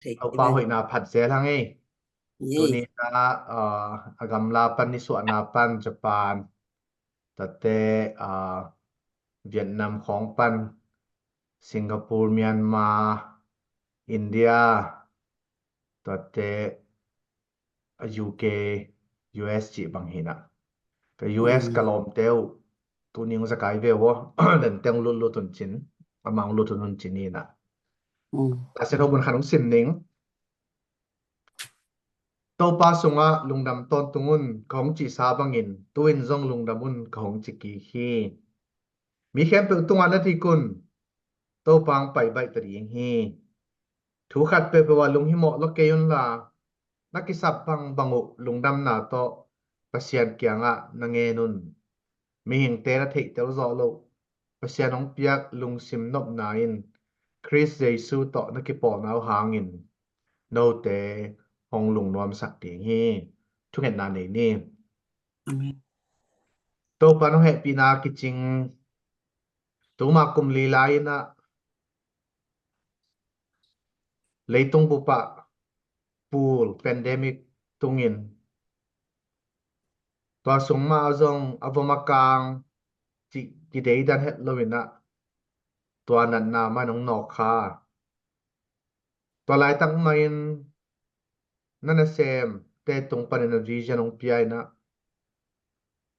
thì Au pa hoi na phat zel hangi tu ni yes na agam la pan ni su na pan Japan tate Vietnam khong pan Singapore Myanmar India tate UK US chỉ bằng hina cái US kalom teu tu ning za kai ve wo den teng lu lu tun chin amang lu tun chin ni na ta se robun khanong sin ning to pa sunga lungdam ton tungun khong chi sa bangin tuin zong lungdamun khong chi ki hi mi khem pe tunga na thi kun to pang pai bai tari hi thu khat pe pe wa lung hi mo lo ke yun la nakisap pang bangu lungdam na to pasian kyanga nange nun mi hing te na thei tel zo lo pasian ong piak lung sim nop na in Chris Jesu to na ki po nau hangin no te hong lung nuam sak ti hi thu nget na nei ni amen to pa no he pi na ki ching tu ma kum li lai na leitung bu pa pool pandemic tungin to sung ma zong avomakang chi ki dei dan het lovina to nan na ma nong nok kha to lai tang main nana sem te tung panin na vision ong pi na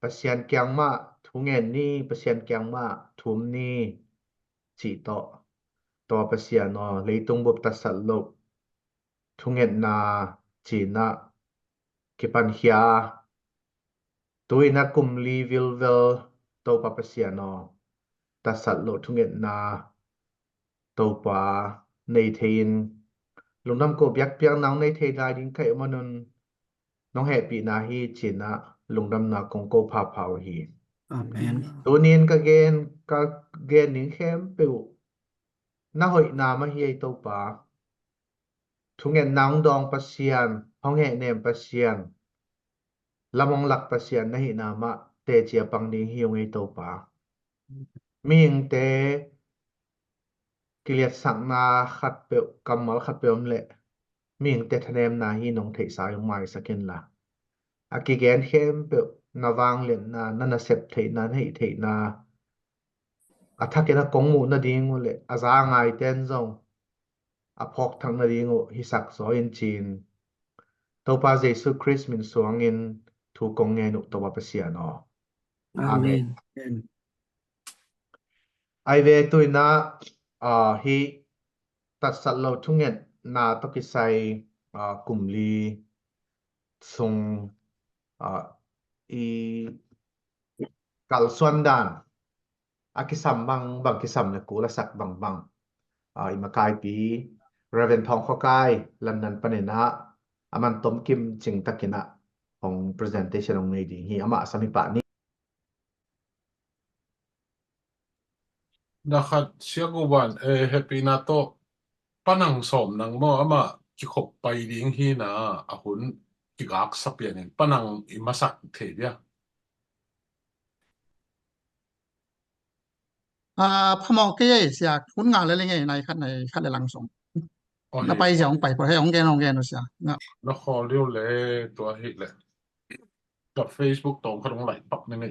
pasian kyang ma thungen ni pasian kyang ma thum ni chi to pasian no leitung bu ta sal lo thungen na chi na ki pan hia tuina kum li vil vel to pa pasian no ta sal lo thungen na to pa nei thein lungnam ko byak piang nang nei thei lai ding kai manun nong he pi na hi china lungnam na kong ko pha phao hi amen tunin ka gen ning khem pe na hoi na ma hi ai to pa thungen nang dong pasian hong he nem pasian lamong lak pasian na hi na ma te chia pang ding hi ong ai to pa ming te kiliat sang na khat pe kamal khat pe om le ming te thanem na hi nong thei sa yong mai sakin la akigen hem pe nawang len na nana sep thei na hei thei na athakena kongmu na ding le aza ngai ten zong aphok thang na ding hi sak so in chin topa jesu christ min suangin thu kong nge nu to pa sia no amen amen amen ai ve tuina hi tat sat lo thunget na to ki sai kumli sung i kalsuan dan akisam bang kisam na kula sak bang imakai pi Reverend Thong Khokai London panena aman tom kim ching takina ong presentation ong nei ding hi ama asami pa ni Nakat siya guban happy na to panang som nang mo ama kikop pai ding hi na ahun kigak sapyanin panang imasak the dia พมอกี้เสียคุ้นงานเลยไงในคัดในหลังส่ง o น่า he ไปเสียของไปพอให้ของแกนเสียนะ na kho liu le to hi leกับ Facebook ตรงเขาตรงไหลปักนี่ไง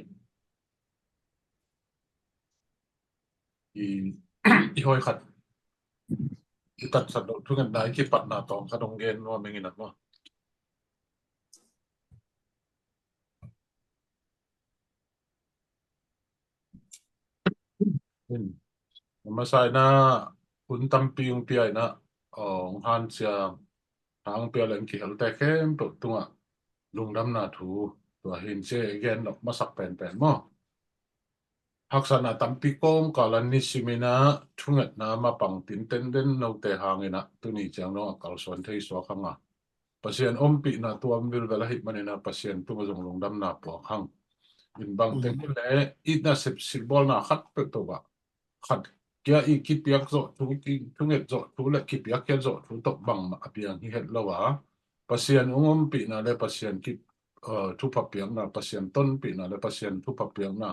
อีอีหอยขัดอีตัดสัตว์ทุกกันได้ที่ปัดหน้าตองเขาตรงเกณฑ์ว่าไม่งินักว่าอืมมาใส่หน้าคุณตั้มปีงปีไอนะองฮันเสียทางเปียเล่นกี่เหลแต่แค่ปตัว ลุงดำนาถูตัวเห็นเจแกนออกมาสักเป็นมั้งหักษณะตั้มปีโก้กาลันนิสิมินะทุ่งเงินน้ำมาปังตินเต้นเด่นเอาแต่หางเงินะตัวนี้จังน้องกาลสวนเทยสวาขังอ่ะปัศยานอมปีนะตัวมิลเวลาหิมันนะปัศยานตัวมาจงลุงดำนาปลอกหังอินบางเต็งเล่อีน่าสิบบอลน่ะขัดเปิดตัวขัดเกียอีกิบยักษ์โจทุกกิทุ่งเงินโจทุกเล็กกิบยักษ์แค่โจทุกตกบังมาอภิยังที่เห็นแล้ววะปัศยานอมปีนะเลยปัศยานกิบทุพเปียงนะpasienต้นปีนะและpasienทุพเปียงนะ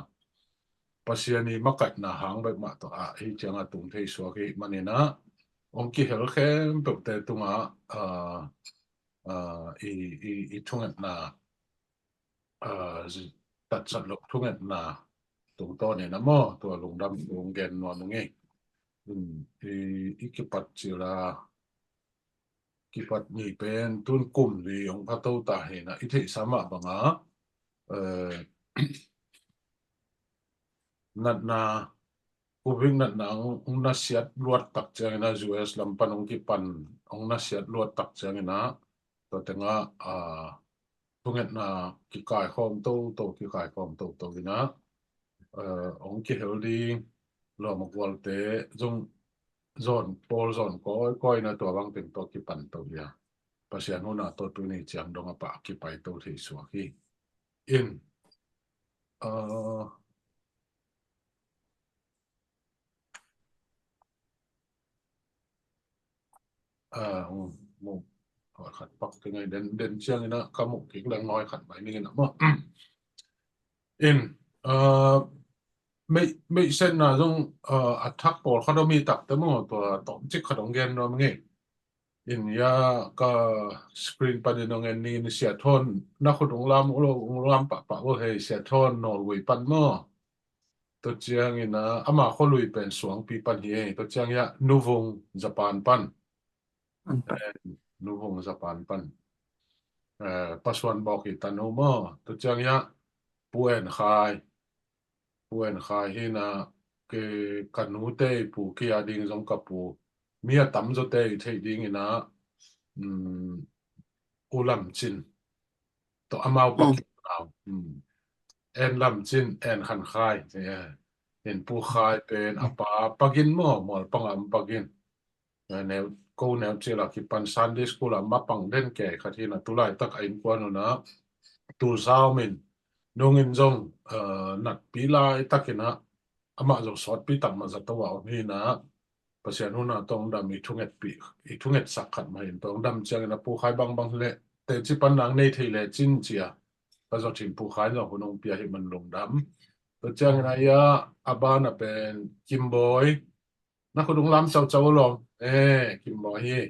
pasienนี้มักกัดนะหางแบบมาตัวอ่ะที่จังอาตุงเทสวากิมันนี่นะ ông kia hiểu khem bực tệ tung á i thung naตัดสัตว์ลกทุกอย่างนะตรงต้นเนี่ยนะมั่วตัวลงดำลงแกนนวลมึงไงอีกปัจจิรากิปัจนี่เป็นตุนกลุ่มหรือองค์พระเต้าตาเห็นนะอิทธิสามะบังอ่ะเอ่อ นัดนาผู้วิ่งนัดนาองนัสยัดลวดตักเจงนะจูเอสลำปันองกิปันองนัสยัดลวดตักเจงนะตัวเต็งอ่ะทุกอย่างนะกิกายคอมโตกิกายคอมโตกินะông kia hiểu đi lo một quan tế dùng dọn bol dọn coi na tua bang tiền to ki pan to ya pasian ho na to tu ni chang dong apa ki pai to thi suwa ki in một hỏi khát bắc cái ngày đến đến chiang na ka một cái đang nói khát bài mình nè in ไม่เช่นนะต้องอัทักปอลเขาต้องมีตักแต่เมื่อตัวตอมจิกเขาต้องเรียนเราไงอินยาก็สกรีนประเด็นงานนี้เสียทนนักขุดองลามปะว่าเฮเสียทนนอร์เวย์ปันเมื่อตัวเจียงอินะอามาเขาลุยเป็นสวงปีปันเฮตัวเจียงยะนูวงญี่ปุ่นปัน An pa. นูวงญี่ปุ่นปันปัสวันบอกอีตันโนเมื่อตัวเจียงยะป่วยหายนะque canute pu que a ding zong kapu mia tam zo te thei ding ina ulam chin to amau pak naw en lam chin en khan khai en pu khai pen apa pagin mo mol pangam pagin ne ko ne chela ki pan Sunday school amma pang den ke khathina tulai tak ain kwanu na tu sao min nongin zong nat pilai takina ama zo sort pi tam ma zato wa ni na pasian huna tong dam i thunget sakhat ma in tong dam chang na pu khai bang le te chi pan nang nei thei le chin chia pa zo thim pu khai no hunong pia hi man long dam to chang na ya abana pen kimboy na khudung lam chau chau long kimboy hi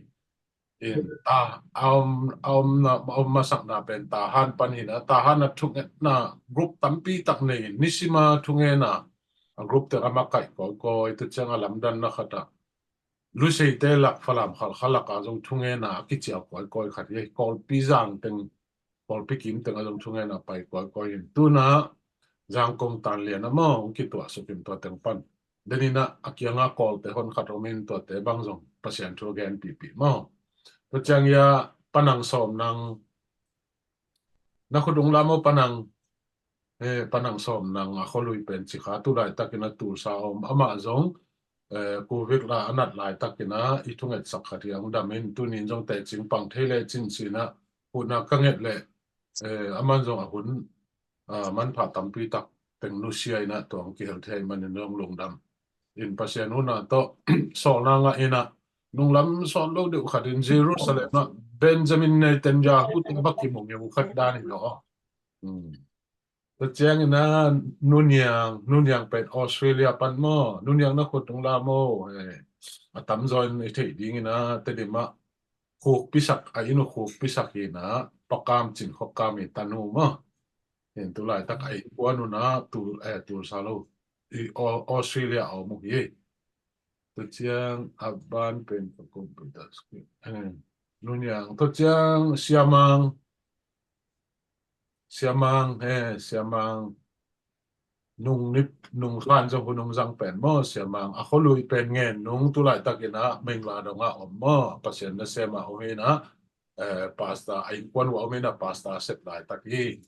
in masak na pen tahan panin tahan na thunget na group tampi tak nei nisima thunge na group te amakai ko itu chang alam dan na khata lu sei te lak phalam khalaka jong thunge na ki chia ko khat ye kol pizang teng kol pikim teng jong thunge na pai ko in tu na jang kong tan le na mo ki to so kim to teng pan denina akianga kol te hon khatomin to te bang jong pasian tro gen pi mo to chang ya panang som nang na khudung lamo panang som nang akholui pen chi kha tu lai takina tu sa om ama zong covid la anat lai takina ithunget sakhati ang damin tunin jong te ching pang thele chin china huna kanget le aman zong ahun man pha tampi tak teng nu siai na tong ki hel thei man nong long dam in pasien huna to so na nga ina nung lam so lo de khatin Jerusalem na Benjamin Netanyahu te bakki mong yu khat dani noตัวเจียงนะนุ่นยังเป็นออสเตรเลียปันหม้อนุ่นยังนักขุดตรงลาโมตั้มจอยในที่ดิ้งนะแต่เดี๋ยวมาคูกพิศักไอ้นุคูกพิศักยีนะปากกามจินขกามตันูมาเห็นตัวไรตักไอ้กวนนะตัวซาโลออสเตรเลียเอามุกยี่ตัวเจียงอับบานเป็นคอมพิวเตอร์สกิลนุ่นยังตัวเจียงเซียมังnung khan jong hunung jang pen mo siamang ako lui pen ngen nung tulai takina mengla donga ommo pasien na sema omina pasta ai kwan wa omina pasta set lai taki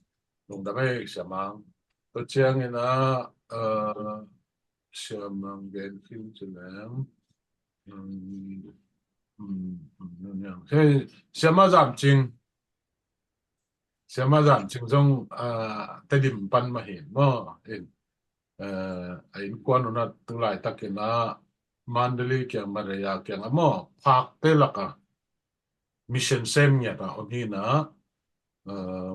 nung dame siamang to chiang ina siamang gen kin chulem hey siama jam ching siama jam ching jong tedim pan ma hin mo in ai kwan na tulai takina mandali kyang maraya kyang amo phak te laka mission sem nya ta onina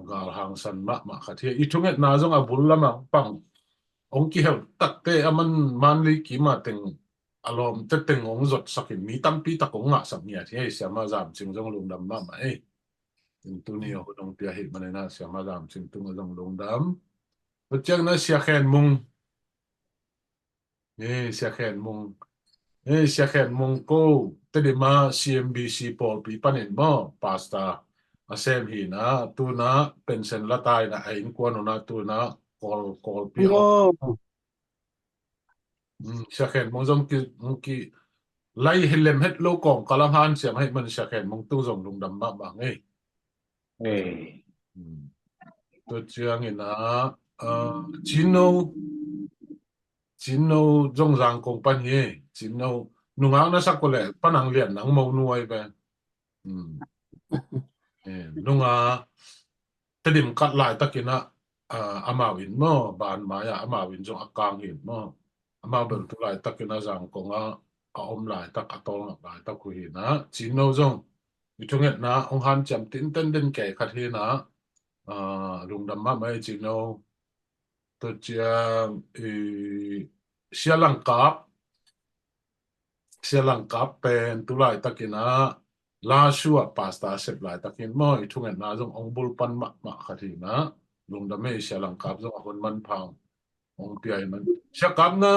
gal hang san ma khathia ithunget na jong abul lama pang ong ki hel takte aman manli ki ma teng alom te tengong zot sakin mi tampi ta kong nga sak nia thi siama zam ching jong lung dam ma mai in tu ni ho dong pia hi manena siama zam ching tung jong lung dam chang na sia khen mung sia khen mung sia khen mung ko te de ma CMBC Paul pi panin mo pasta asem hi na tu na pension la tai na ain ko no na tu na kol pi Ngo. sia khen mung jong ki lai hilem het lo kong kalam han siam hai man sia khen mung tu jong lung dam ma ba ngai to chiang ina chino jong rang kong pan hi chino nungang na sakole panang lian nang mo nuai ba nunga tedim kat lai takina amawin mo ban maya amawin jong akang hin mo amawin tu lai takina jang konga om lai tak atol lai tak ku hi na chino jong itunget na ong han cham tin ten den ke khat hi na lungdam ma mai chino to chiang sialangkap pen tu lai takina la shua pasta sep lai takin mo itunget na jong ong bul pan ma khat hi na lungdam ei sialangkap jong ahon man phang ong piai man siakap na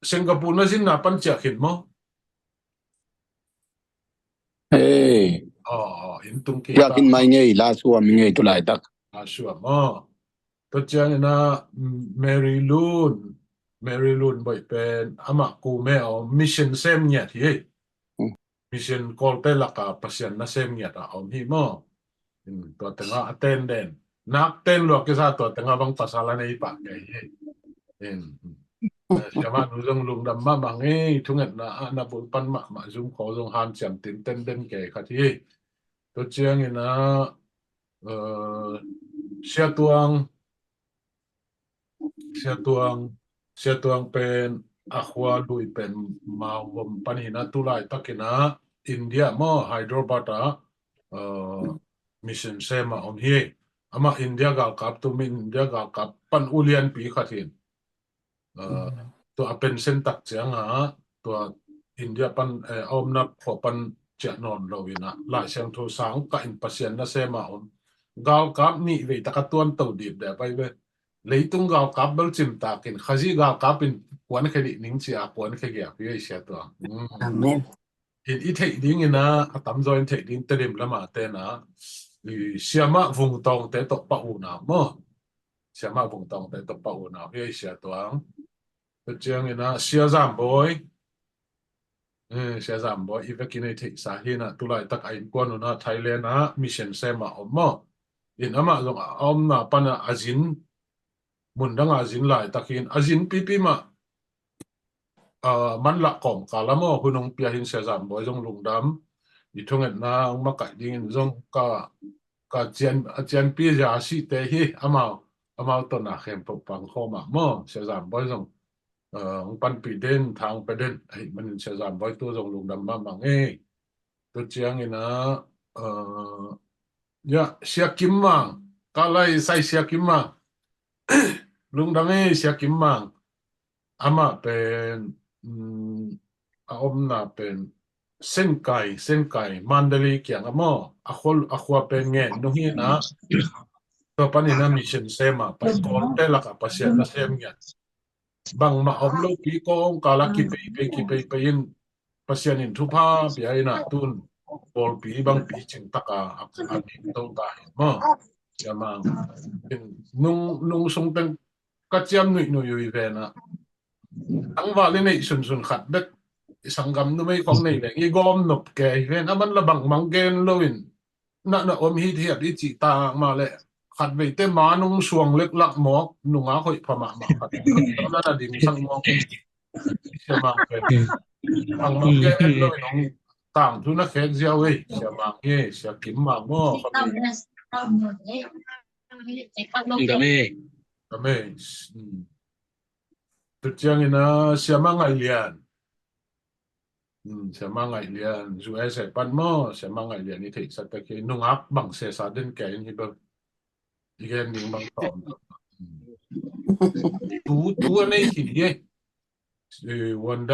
Singapore na sin na pan chia khin mo intung ki ya kin mai ngei la suam ngei tu lai tak shua mo to chiang na Mary Loon boy pen ama ku me mission sem nyat hi mission call te laka pasien na sem nyat om hi mo to tengah attendant nak ten lo ke sa to tengah bang pasalan ei pa ke hi siapa nuzong lung dam ma mangi tunget na bul pan ma zoom ko zong han siam tin ten den ke khati to chiang ina sia tuang pen akwa lui pen ma wom panina tulai takina India mo Hyderabad mission sema om hi ama India gal kap tu min India gal kap pan ulian pi khatin to apen sen tak chiang to India pan om na pho pan cha non lowina la siang tho sang ka in pasien na sema om gal kap ni ve takatuan to dip da pai ve leitung gal kap bel chim takin khazi gal kapin kwan khedi ning chi a kwan khegi a pi sia to Amen. in I thei ding ina atam join thei ding terim lama te na siama vung tong te to pa u na mo siama vung tong te to pa u na pi sia to to chiang ina sia zam boy ivekinai thei sa hi na tulai tak ain kwan na Thailand na mission sema om mo in ama long om na pana azin mundang azin lai takin azin pipi ma man la kom kalamo hunong pia hin se zam boy jong lungdam itunget na ma ka ding jong ka chian pi ja si te hi ama to na khem po pang khoma mo se zam boy jong pan pi den thang pe den ai man se zam boy to jong lungdam ma mang e to chiang ina ya sia kim mang kalai sai sia kim mang lungdam e sia kim mang ama pen om na pen sen kai mandali kyang amo akhwa pen nge no hi na to panina mission sema pa kol te la ka pasien na sem nya bang ma om lo pi ko ong kala ki pe in pasien in thupa pi ai na tun bol pi bang pi ching taka ani to ta mo yamang nung sung ten ka chiam nui yui ve na ang vali nei sun khat bet sanggam nu mai kong nei le i gom nop ke ven aman labang manggen loin na om hi hi chi ta ma le khat ve te ma nung suang lek lak mok nunga khoi phama ma khat na na ding sang mok siama ke ang manggen loin ong tang tu na khek zia we siama ke sia kim ma mo kame tu chiang ina siama ngai lian siama ngai lian zu ai se pan mo siama ngai lian ni thei sa ta ke nungak bang se sa den ke ni ba igen ning bang tom tu nei hi ye วันด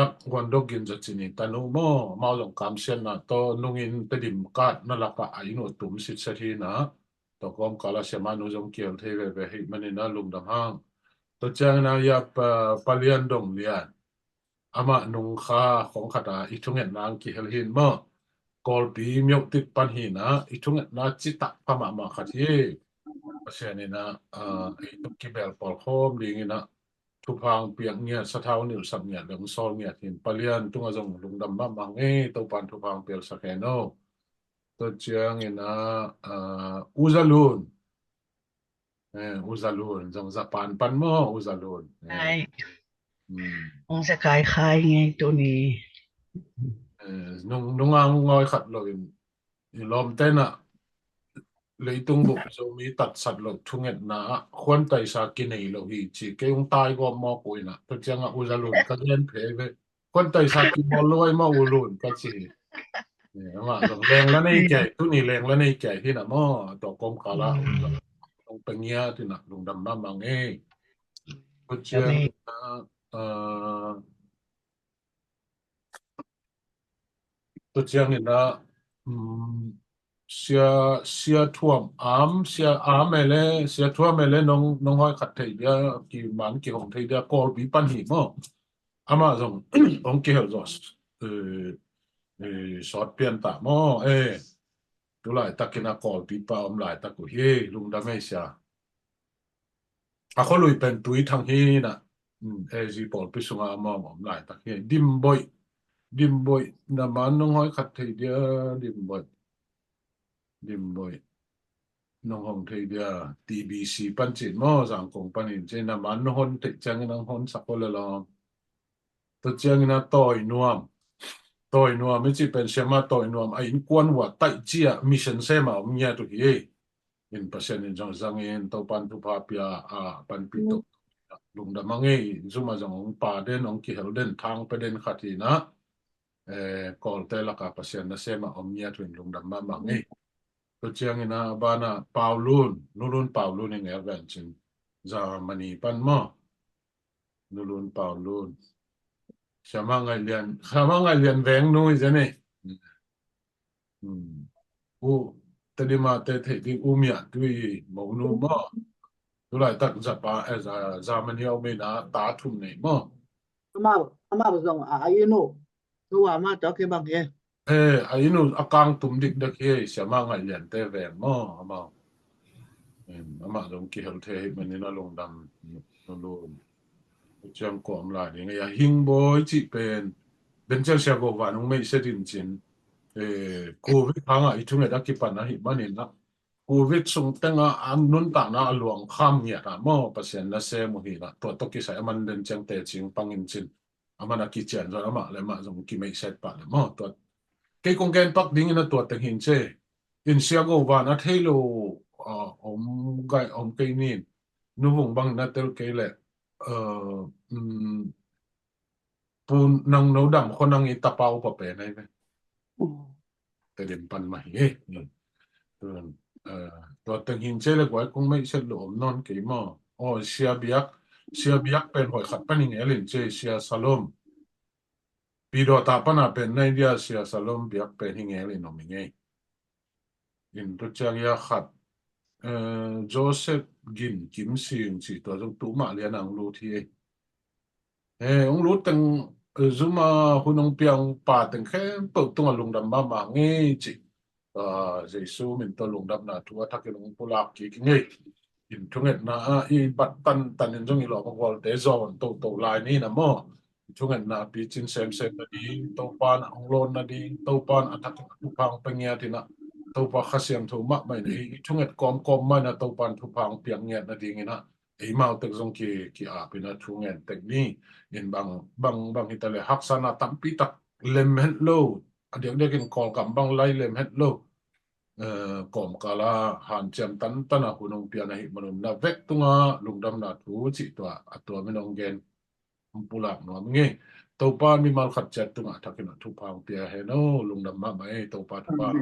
อกกินจะจินิตันุโมมาลงคำเช่นนะตัวนุ่งอินตดิมกัดนั่นละก็อายุตุ่มสิทธิ์ทีนะตัวกอมกาลาเชมานุจงเกี่ยวเทเวเวหิมันนี่นะลุงดำห้างตัวเจ้านะยับปะเลียนดงเลียนอามานุงข้าของขดาอีทุ่งเห็นนางกิเฮลหินมอกอลปีมียกติดปันหินะอีทุ่งเห็นนาจิตะพม่ามาขัดเย่เพราะฉะนั้นนะอีตุกกิเบลปอลโคมดีงี้นะ ทุพางเปียงเนี่ยสะเท้านิวสับเนี่ยเดิมโซลเนี่ยทินปะเลียนตุงอจงลุงดำบ้ามังเอตัวปันทุพางเปียลสักแค่โนตัวเจียงเงินะอุซาลูนอุซาลูนจงจะปันโมอุซาลูน ใช่ อืม องค์สกายคายไงตัวนี้ นุ่งอ่างงอยขัดเลยลมเต้นอ่ะเลยตุงบุกจะมีตัดสัตว์หลดทุ่งเอ็ดนะควรไต่สากินในโลหิตจีเกยงตายก็มอกุยนะตัวเจียงอุซาลูนก็เล่นเพลย์ไปควรไต่สากินบอลลอยมาอุลูนก็จีเนี่ยว่าแรงแล้วในแก่ทุนี่แรงแล้วในแก่ที่น่ะมอตัวกรมกาละลงเป็นเงี้ยที่น่ะลงดำน้ำมังเอ้ตัวเจียงเอ่อตัวเจียงนี่นะอืม เสียท่วมเสียเมเลเสียท่วมเมเลน้องห้อยขัดไทยเดียกี่มันกี่ของไทยเดียกอลบีปันหิมอามาส่งองค์เกี่ยวจอสสอดเปลี่ยนตามตุลายตะกินากอลบีปาอมลายตะกุเฮลุงดาไม่เสียเขาลุยเป็นตุยทางฮีนะจีปอลไปสุงอามาอมลายตะเฮดิมบอยน้ำมันน้องห้อยขัดไทยเดียดิมบอยน้องห้องไทยเดีย TBC ปันจิตมอสังคงปันอินเจน้ำมันน้องห้องติดจังน้องห้องสักคนละลองตัวเจียงนะต่อยนวมไม่ใช่เป็นเชมาต่อยนวมไอ้กวนหัวไตเจียมิชชั่นเซมาอมเนี่ยตุกี้อินเปอร์เซ็นต์จังจังอินตัวปันทุพาเปียปันปิโตลุงดำมังเอ้ซุมาจังองป่าเด่นองกิเฮลเด่นทางไปเด่นขัดทีนะกอลเตลักเปอร์เซ็นต์นะเซมาอมเนี่ยตุนลุงดำมังเอ้ตัวเชียงนะบ้านะเปาลูนนูรุนเปาลูนยังไงกันจริงจามันนี่ปันมอนูรุนเปาลูนชามังไงเรียนแหวงนู้นจะเนี่ยอูแต่ดีมาแต่ที่อูมีอะด้วยมองนู้มอตัวไรตักจับปาจามันเหี่ยวไม่น่าตาทุ่มเนี่ยมอ ama bzong ayino tuwa ma to ke bang ye ไอ้นู่นอากางตุ่มดิกเด็กเฮ้ยชามังไงเรียนแต่แหวงมออามาลงกี่เฮลเทมันนี่น่าลงดำนูรุนจังกอมลายยังไงหิงบอยจีเป็นเจ้าเสียกว่านุ่งไม่เสดินจินโควิดพังอีทุ่งเอ็ดกิปันนะหิมันนี่นะโควิดส่งตั้งอันนุนต่างนะหลวงข้ามเนี่ยนะมอเปอร์เซ็นต์นะเซมุฮีนะตัวตกิใส่มันเดินจังเตจิงปังอินจินมันนักกิจเจนจนมาเลยมาส่งกิไม่เสร็จปะเลยมอตัวเกี่ยงแกนปักดิ้งนะตัวแต่หินเจอินเสียกว่านะเทโลอมไกอมไกนี่นุ่งบังนะเตลเกลปูนังโนดำคนนังอิตาเปาปะเป็นไงไหมแต่เดินปันใหม่ตัวตึงหินเจเลยกว่าคงไม่เสร็จหลอมนอนกี่หม้อเชียบิยักเป็นหอยขัดปันยังไงลินเจเชียสลมปีดอตาปันเป็นในเดียเชียสลมบิยักเป็นยังไงลินนมิไงอินตุจังยาขัดโจเซฟกิมซิงสิตัวจงตุมาเลียนังรูทีองรู้ตั้งซุมาหุ่นองเปียงป่าตั้งแค่เปิดตัวลงดำมาเงี้ยจิเจสูมินตัวลงดำนาทัวทักลงปุลากีเงี้ยอินทุเงนะอีบัตตันยังจงอีหลอกวอลเตซอนตัวลายนี้นะมั่วทุเงนะปีจินเซมนะดีตัวปานองโลนนะดีตัวปานอัฐทุพังเป็นเงี้ยที่นะตัวปานข้าเสียงถูกมากไม่ดีทุเงกอมไม่นะตัวปานทุพังเปียงเงี้ยนะดีงี้นะไอ้มาตึกจงกีอาเป็นทุเงตึกนี้อินบางฮิตาเลฮักษณะตั้มปีตักเลมเฮดโลเดี๋ยวกินกอลกับบางไลเลมเฮดโลกอมกาลาหันเจมตันหุ่นองเปียนะฮิมันนะเวกตุงลุงดำนาทูจิตัวไม่นองเกนปุลักนัวมึงเงี้ยตัวปานมีมาขัดเจ็ดตุงทักกินทุพังเปียเฮโนลุงดำมาไม่ตัวปานทุพัง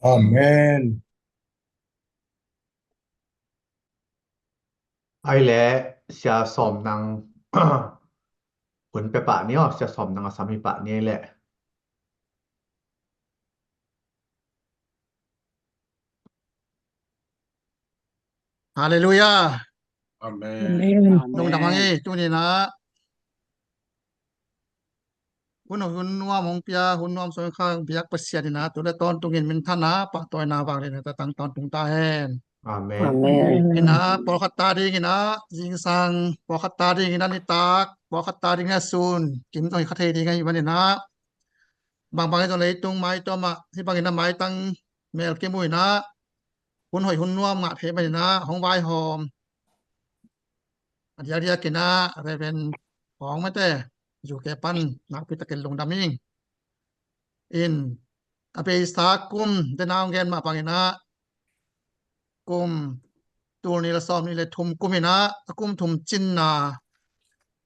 Amen. ไอ้แหละเสียสอมนาง ผลไปปะเนี้ยจะสอมนังสามีปะเนี้ยแหละ ฮาเลลูยา อาเม อเม น น ลงดำมังเอจุนี่นะหุ่นนัวมงเปียหุ่นนัวสวยข้างเปียกเปเสียดีนะตัวละตอนตรงเงินมันท่านะปะตัวนาบางเลยนะแต่ตั้งตอนตรงตาแหน อาเม อาน เมน กินะปอคัตตาดีกินะยิงสังปอคัตตาดีกินะนิตากปอคัตตาดีกินะซูนกิมต้องคัตเทดีไงวันนี้นะบางไอ้ตัวเลยตรงไม้ตัวมาที่บางกินะไม้ตั้งเมลเกมุยนะหุ่นหอยหุ่นนัวมาเทไปนะห้องไวหอมอันเดียวกินะอะไรเป็นของไม่แต่อยู่แก่ปั้นนักพิตะเกนลงดำมิ่งอินอเปสากุมเดนาวเกนมาปังกินะกุมตัวนี้ละซ้อมนี่เลยทุมกุมินะกุมทุมจินนา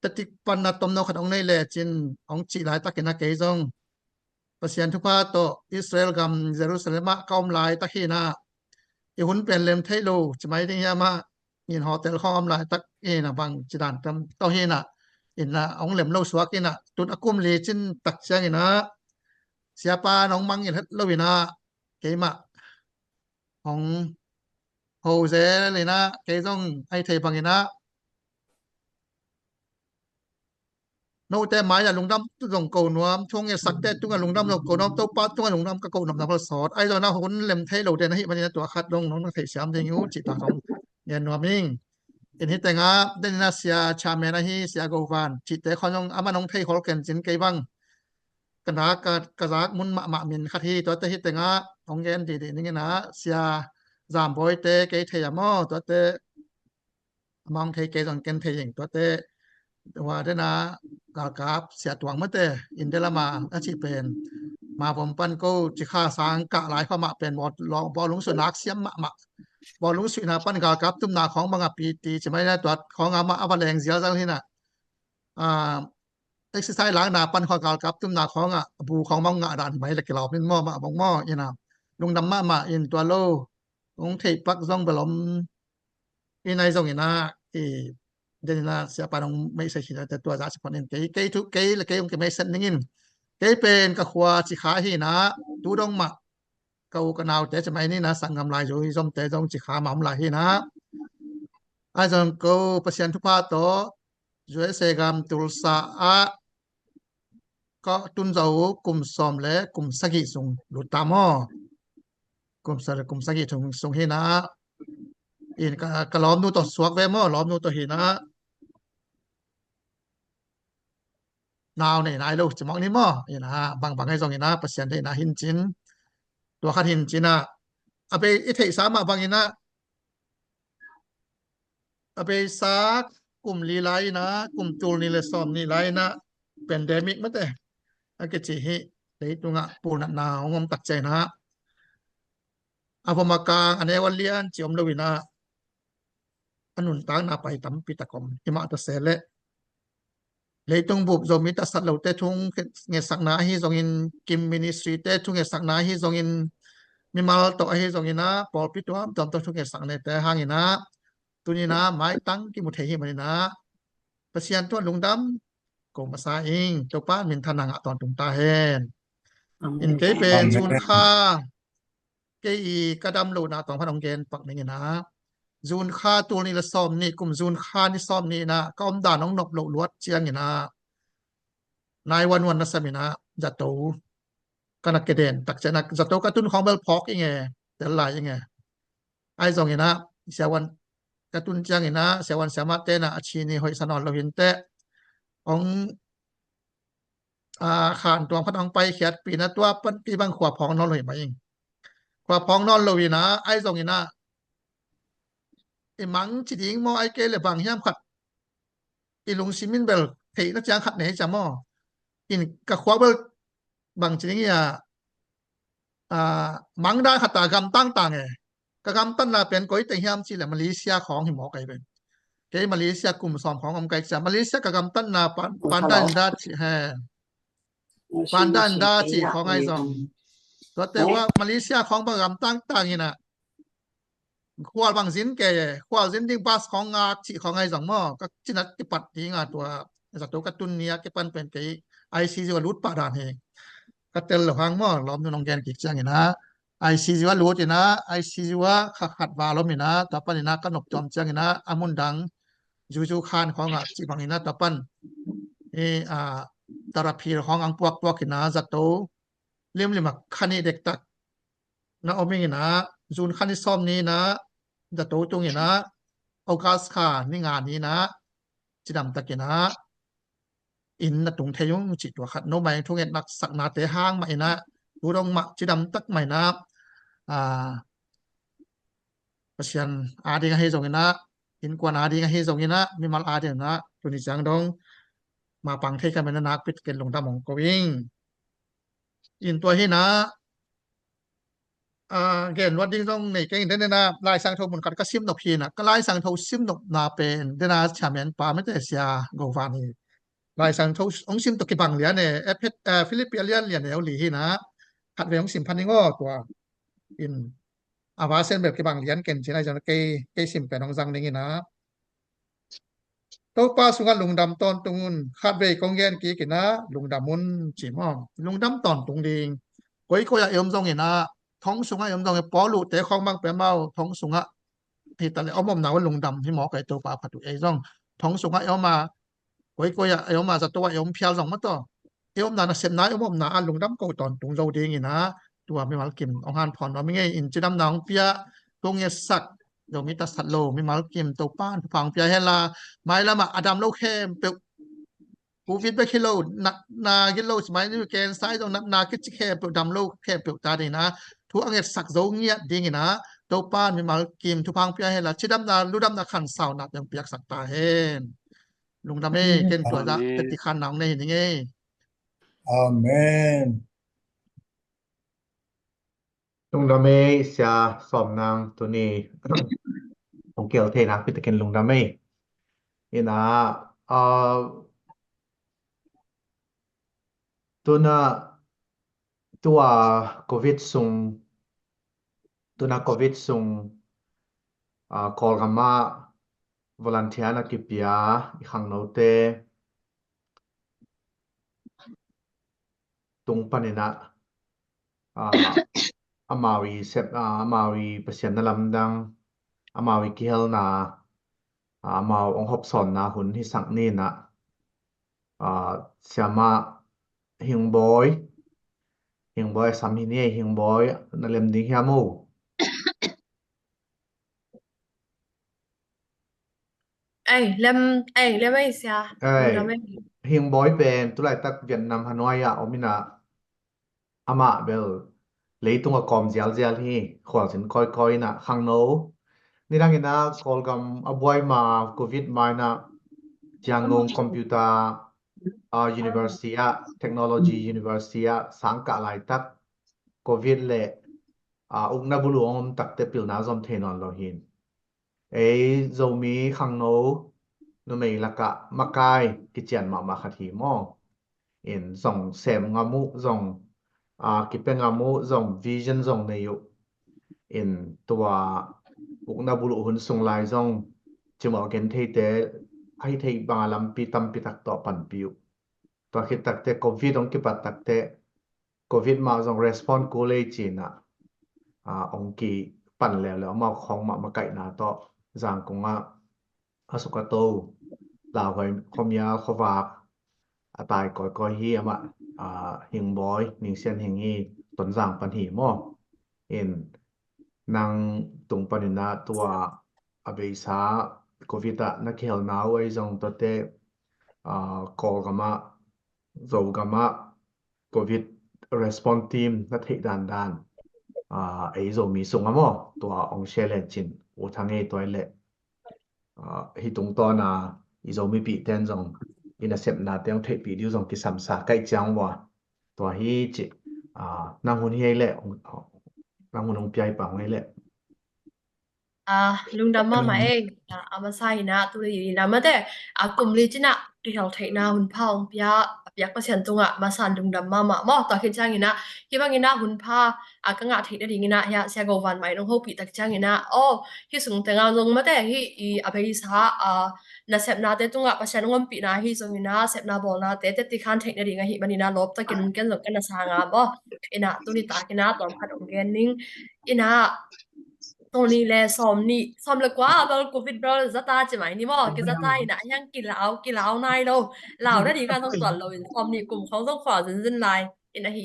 ตติปันนาตมนขัดองในเลจินองจีหลายตะกินะเกยจงประเสียนทุกพาโตอิสราเอลกัมเยรูซาเล็มกอมหลายตะขีนะอีหุ่นเป็นเลมเทโลจะไม่ได้ยามาอินฮอเทลข้อมหลายตะเอนะบางจิดานตำเต้าเฮนะอินนะองเลมโลสวากินะตุนอกุมเลจินตักเชียงอินะเสียปาน้องมังอินฮัดโลวินะเกยมาของโฮเซเลยนะเกยจงไอเทบังอินะ โน้แต่หมายอย่าลงดำตุ้งเก่าหนวมช่วงเงี้ยสักแต่ตุ้งลงดำเราเก่าน้ำตัวป้าตุ้งลงดำก็เก่าน้ำพระสอดไอ้ตัวนั้นหุ่นเล็มเทเราเดนให้มันเนี่ยตัวขัดลงน้องนักเตะสามเดียวจิตตาของเงี้ยนวมิงเอ็นที่แต่งอ่ะเดนนาเซียชาเมนะฮีเซียโกวานจิตแต่คนยองอามาน้องเทขอเกินจินเกบังกันรักกันรักมุนมามินขัดที่ตัวเตะที่แต่งอ่ะองเงี้ยดีนี่นะเสียจามบอยเตะเกยเทียมอตัวเตะมองเทเกยจงเกนเทียงตัวเตะว่าเดนะกากาบเสียตวงมาเตอินเดลมาอาชีเป็นมาผมปันก็จิข้าสางกะหลายเข้ามาเป็นบอลลองบอลลุงสุนัขเสียมมาบอลลุงสุนัขปันกากาบตุ้มนาของบางปีตีจะไม่ได้ตัวของอามาอัปแรงเสียจังที่น่ะอ่าเอ็กซ์ไซส์ล้างนาปันของกากาบตุ้มนาของบูของมังงะด่านไหมเล็กเราเป็นหม้อมาบงหม้อยันนะลุงดำมาอินตัวโลลงเทปักซองบลอมอินไอซองอินะjadi na siapa nang may sa sila tatua sa panin kay tu kay la kay yung may san ningin kay pen ka khwa chi kha hi na tu dong ma kau ka naw te chamai ni na sangam lai rồi som te dong chi kha mam lai hi na ai dong ko pasien tu pa to rồi se gam tul sa a có tun dấu cùng som le cùng sagi sung lu tamo cùng sagi sung sung hi na in ka lom nu to suak ve mo lom nu to hi na nào này này đâu chỉ mong ní mò vậy na bằng cái dòng này na percent đây na hin chínตัวขัดหินจีน่ะเอาไปอิเทสามาบางอินะเอาไปซักกลุ่มลีไลนะกลุ่มจูลนี่เลยซ้อมนี่ไลนะเป็นเดมิกมั้งแต่อาเกจิฮิเลยตรงอ่ะปูนัดนาวงมตักใจนะอาพมากางอันนี้วันเลียนจิอมเลวินะอันนุนตางนาไปตั้มปิตะกอมอิมาตะเสเลเลยตรงบุบโจมิตาสัตว์เหล่าเตทุงเงสักนาฮิจงอินกิมมินิสทรีเตทุงเงสักนาฮิจงอินมีมาลต่อฮิจงอินนะปอปิตัวจอมตัวทุงเงสักในแต่ห่างอินะตัวนี้นะไม้ตั้งกิมุเทหิมันนะประเสียนตัวลุงดำกงมาซาเองเจ้าป้ามินทนังตอนตุงตาเฮนอินเกเป็นซูนค่าเกอีกระดำโลนาตองพนองเกนปักนี่นะซูนค่าตัวนี้ละซ้อมนี่กลุ่มซูนค่านี่ซ้อมนี่นะก็อมด่าน้องนบโลลวดเจียงนี่นะนายวันนัสมินะจัตโตกันนักเด่นตักเจนักจัตโตกระตุ้นของเบลพอกยังไงแต่ลายยังไงไอ้สองนี่นะเสียวันกระตุ้นเจียงนี่นะเสียวันเสียมาเตนะอาชีนี่หอยสนอนเราเห็นเตะของขานตัวพันองไปเขียดปีนะตัวปันปีบางขวบพองนอนเลยมาเองขวบพองนอนเลยนะไอ้สองนี่นะไอ้มังจิตยิงมอไอเกลเลยบางย่ำขัดไอ้ลุงซิมินเบลเทนักจางขัดไหนจะมออินกะขวาเบลบางจิตยิงมังได้ขัดตากำตั้งต่างกะกำตั้งลาเป็นก้อยแต่ย่ำจิแหละมาเลเซียของหิมอไก่เป็นเกมาเลเซียกลุ่มสอมของอมไก่จะมาเลเซียกะกำตั้งนาปันด้านด้าจิแฮปันด้านด้าจิของไอ้สองก็แต่ว่ามาเลเซียของบางกำตั้งต่างนี่นะขวาบางสินแก่ขวาสินดิ้งบัสของงาจิของไอ้สองหม้อก็จินัดติปัดทิ้งตัว zato katun nia ke pan pen ke ICC wa lut pa dan he katel lo hang mo lom nu nong gen ki chang ina ICC wa lut ina ICC wa khat wa lom ina tapan ina kanok jom chang ina amun dang juju khan khong a chi bang ina tapan e a terapi khong ang puak puak ina zato lim limak khani dek tak na oming ina jun khani som ni na zato tung ina August kha ni nga ni na chidam takina in na tung thayung chi to khat no mai thung et nak sak na te hang mai na tu rong ma chidam tak mai na à pasian adi nga he zong ina in kwan adi nga he zong ina mi mal adi na tu ni jang dong ma pang thai ka mena nak pit ken long da mong ko wing in to hi na gen wat ding dong nei ke den na lai sang tho mun kat ka sim no phi na ka lai sang tho sim no na pen den na chamen pa me te sia go van hi lai sang tho ong sim to ki bang lian ne Philippines lian lian ne li hi na khat ve ong sim phan ni ngo to in awa sen beb ki bang lian ken chin ai jan ke sim pe nong jang ning ina to pa sunga lungdam ton tungun khat ve kong gen ki kina lungdam mun chi mo lungdam ton tung ding koi ko ya yom jong ina thong sunga yom jong e po lu te khong mang pe mau thong sunga thì ta lại ôm nào lùng đầm thì mỏ cái tàu bà phải tụi ấy rong thong sunga yom mà quay ya yom mà za to yom phial rong mất to yom na sem na yom na lùng đầm câu toàn tung dâu đi nghỉ na tua mi mal kim ông han phòn nó mi nghe in chỉ đâm nòng pia tung nghe sắc rồi mi ta sạt lô mi mal kim tàu pan phẳng pia hay là mai là mà Adam lâu khem pe Covidไปคิโลนากิโลสมัยนี้แกนไซด์ตรงนาคิดแค่เปดำโลแค่เปตาดีนะทุกอันเงสักโซเงียดีนะตัวป้านมีมากิมทุพังเปียให้ละชิดำนาลูดำนาขันสาวนับยังเปียกสักตาเห็นลุงดำเอเกนตัวละเป็นติขันหนังในนี่ไง Amen. lung đam mê sia som nang tu ni ong kiel the nak pit ken lung đam mê ina tu na tua covid sung tu na covid sung kol gama volunteer na kipia i khang no te tung panina amawi sep amawi pasien na lamdang amawi kihel na amaw ong hop son na hun hi sang ni na siama hing boy sam hi ni hing boy na lem ding hiamu Lâm ấy sao lùng đầm ấy hing boy pen tu lai tak Vietnam Hanoi ya omina ama bel leitung a kom jial hi khwal sin koi na khang no ni rang ina kolgam abuai ma covid mai na Jiangong Computer University Technology University sang ka lai tak covid le ugna bulu om tak te pil na zom thenon lo hin ei zomi khang no no mei laka makai ki chian ma khathi mo in zong sem ngamu zong ki pe ngamu zong vision zong ne yu in tua ugna bulu hun sung lai zong chimo gen thei te ai thei bangalam pi tam pi tak to pan piu to khit tak te covid ong ki pat tak te covid ma zong respond ko le china ong ki pan le le ma khong ma kai na to zang kunga asuka to la hoi khomya khowa atai koi hi ama hing boy ning sen hing hi ton zang pan hi mo in nang tung panina tua abesa covid na khel naw ai zong to te call gama zo gama covid response team na thei dan ai zo mi sung amo tua ong shelen chin u thange toilet hi tung to na i zo mi pi ten zong ina sep na teng thei pi diu zong ki sam sa kai chang wa tua hi chi nang hun hi le nang hun ong piai pa ngai le ลุงดำมาเองอามาใส่นะตัวนี้นะมาแต่กลุ่มลีจินะที่เราเทนะหุ่นเผาเปียกประชันตรงมาสั่นลุงดำมาหม้อต่อขึ้นจ้างงี้นะคิดว่างี้นะหุ่นผ้าก็งาเทได้ดีงี้นะยาเสียกวันใหม่น้องโฮปีตักจ้างงี้นะโอ้ที่สูงแต่งานลงมาแต่ที่อภัยสานาเสพนาเตตรงประชันงอมปีนะที่ตรงงี้นะเสพนาบอลนะเตติคันเทได้ดีงี้บันนี้นะลบตะกินกันหลบกันนะสางาบ่นะตัวนี้ตากินะตอนพัดองเกนนิ่งนะตัวนี้แหละซ้อมเลยกว่าบอลกูฟิตบอลจะตาใช่ไหมนี่มั้งกินจะตายนะยังกินเหล้านายเราเหล้าได้ดีกันต้องตัวเราซ้อมนี่กลุ่มเขาต้องขวาจนไล่นะฮิ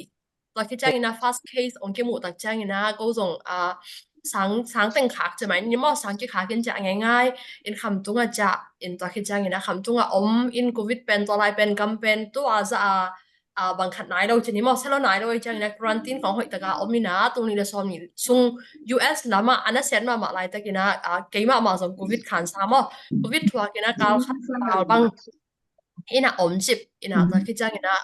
ตอนที่จ้างนะ fast case องค์เกมูตักจ้างนะก็ส่งสังเต็งขากใช่ไหมนี่มั้งสังกี่ขากกันจะง่ายๆคำตรงจะตอนที่จ้างนะคำตรงโควิดเป็นตัวไรเป็นกัมเป็นตัวจะบางขัดนายเราจะนี่มั้งเซลล์นายเราจังนะควอนตินของหอยตะกามีนะตรงนี้เราซ้อมนี่ซุง US นะมาอันนั้นเสียมาหลายตะกี้นะเกี่ยมาส่งโควิดขันซ้ำโควิดทัวร์กินะการขัดบางจิบตะกี้จังนะ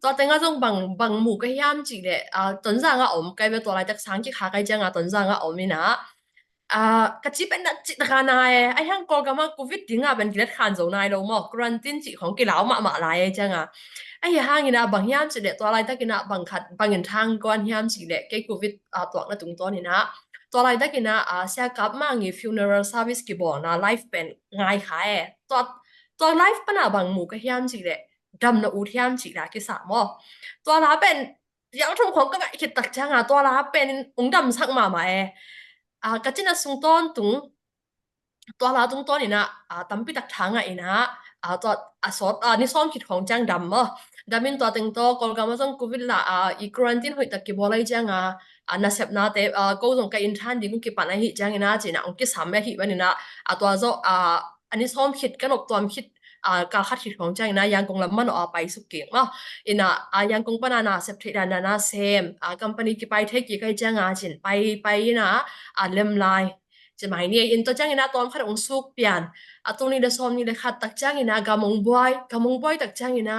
ตัวเต็งก็ต้องบางหมู่ก็ยามจีเลยตอนสั่งใกล้ไปตัวไรตะสังกี่ขาใกล้จังตอนสั่งมีนะกระชิบเป็นนัดจิตขานายไอ้ฮังกอลก็มาโควิดถึงเป็นกิเลสขันโซนายเราหมอกควอนตินจิของกิเลามาหลายจังไอ้ห่างนะบางยามสิเดตัวอะไรตะกินะบางขัดบางเงินทางก่อนยามสิเดแกโควิดตัวนั้นตรงตัวนี่นะตัวอะไรตะกินะเสียกับมางี้ funeral service กี่บอกนะ life เป็นง่ายค่ะตัว life เป็นบางหมู่ก็ยามสิเดดำนะอุทยามสิละกี่สามตัวละเป็นยังทุ่งของก็ไม่คิดตักจังตัวละเป็นองค์ดำสักมาไหมก็จินะสุงต้นตุงตัวละตรงตัวนี่นะตั้มปิตักทางนะตัวสดนี่ซ้อมคิดของจังดำดามินตัวตึงโตกอลกามาส่งโควิดละอีควอนตินหอยตะกี้บอลเลยจังน่าเสพน่าเตะก็ส่งกับอินทันดีกุกิปันให้จังนะจีน่ะองค์กิสามแม่ฮิวันนี้นะตัวโซอันนี้ซ้อมคิดกันออกตัวคิดการคัดคิดของจังนะยังคงลำมันไปสุกเก่งยังคงปนานาเสพติดนาเซมกัมปานีกี่ไปเทกี่ก็จังจีนไปนะเล่มลายจะหมายนี่อินตัวจังนะตอนขัดองสุกเปลี่ยนตรงนี้เดซ้อมนี่เดขัดตักจังนะกำมงบอยตักจังนะ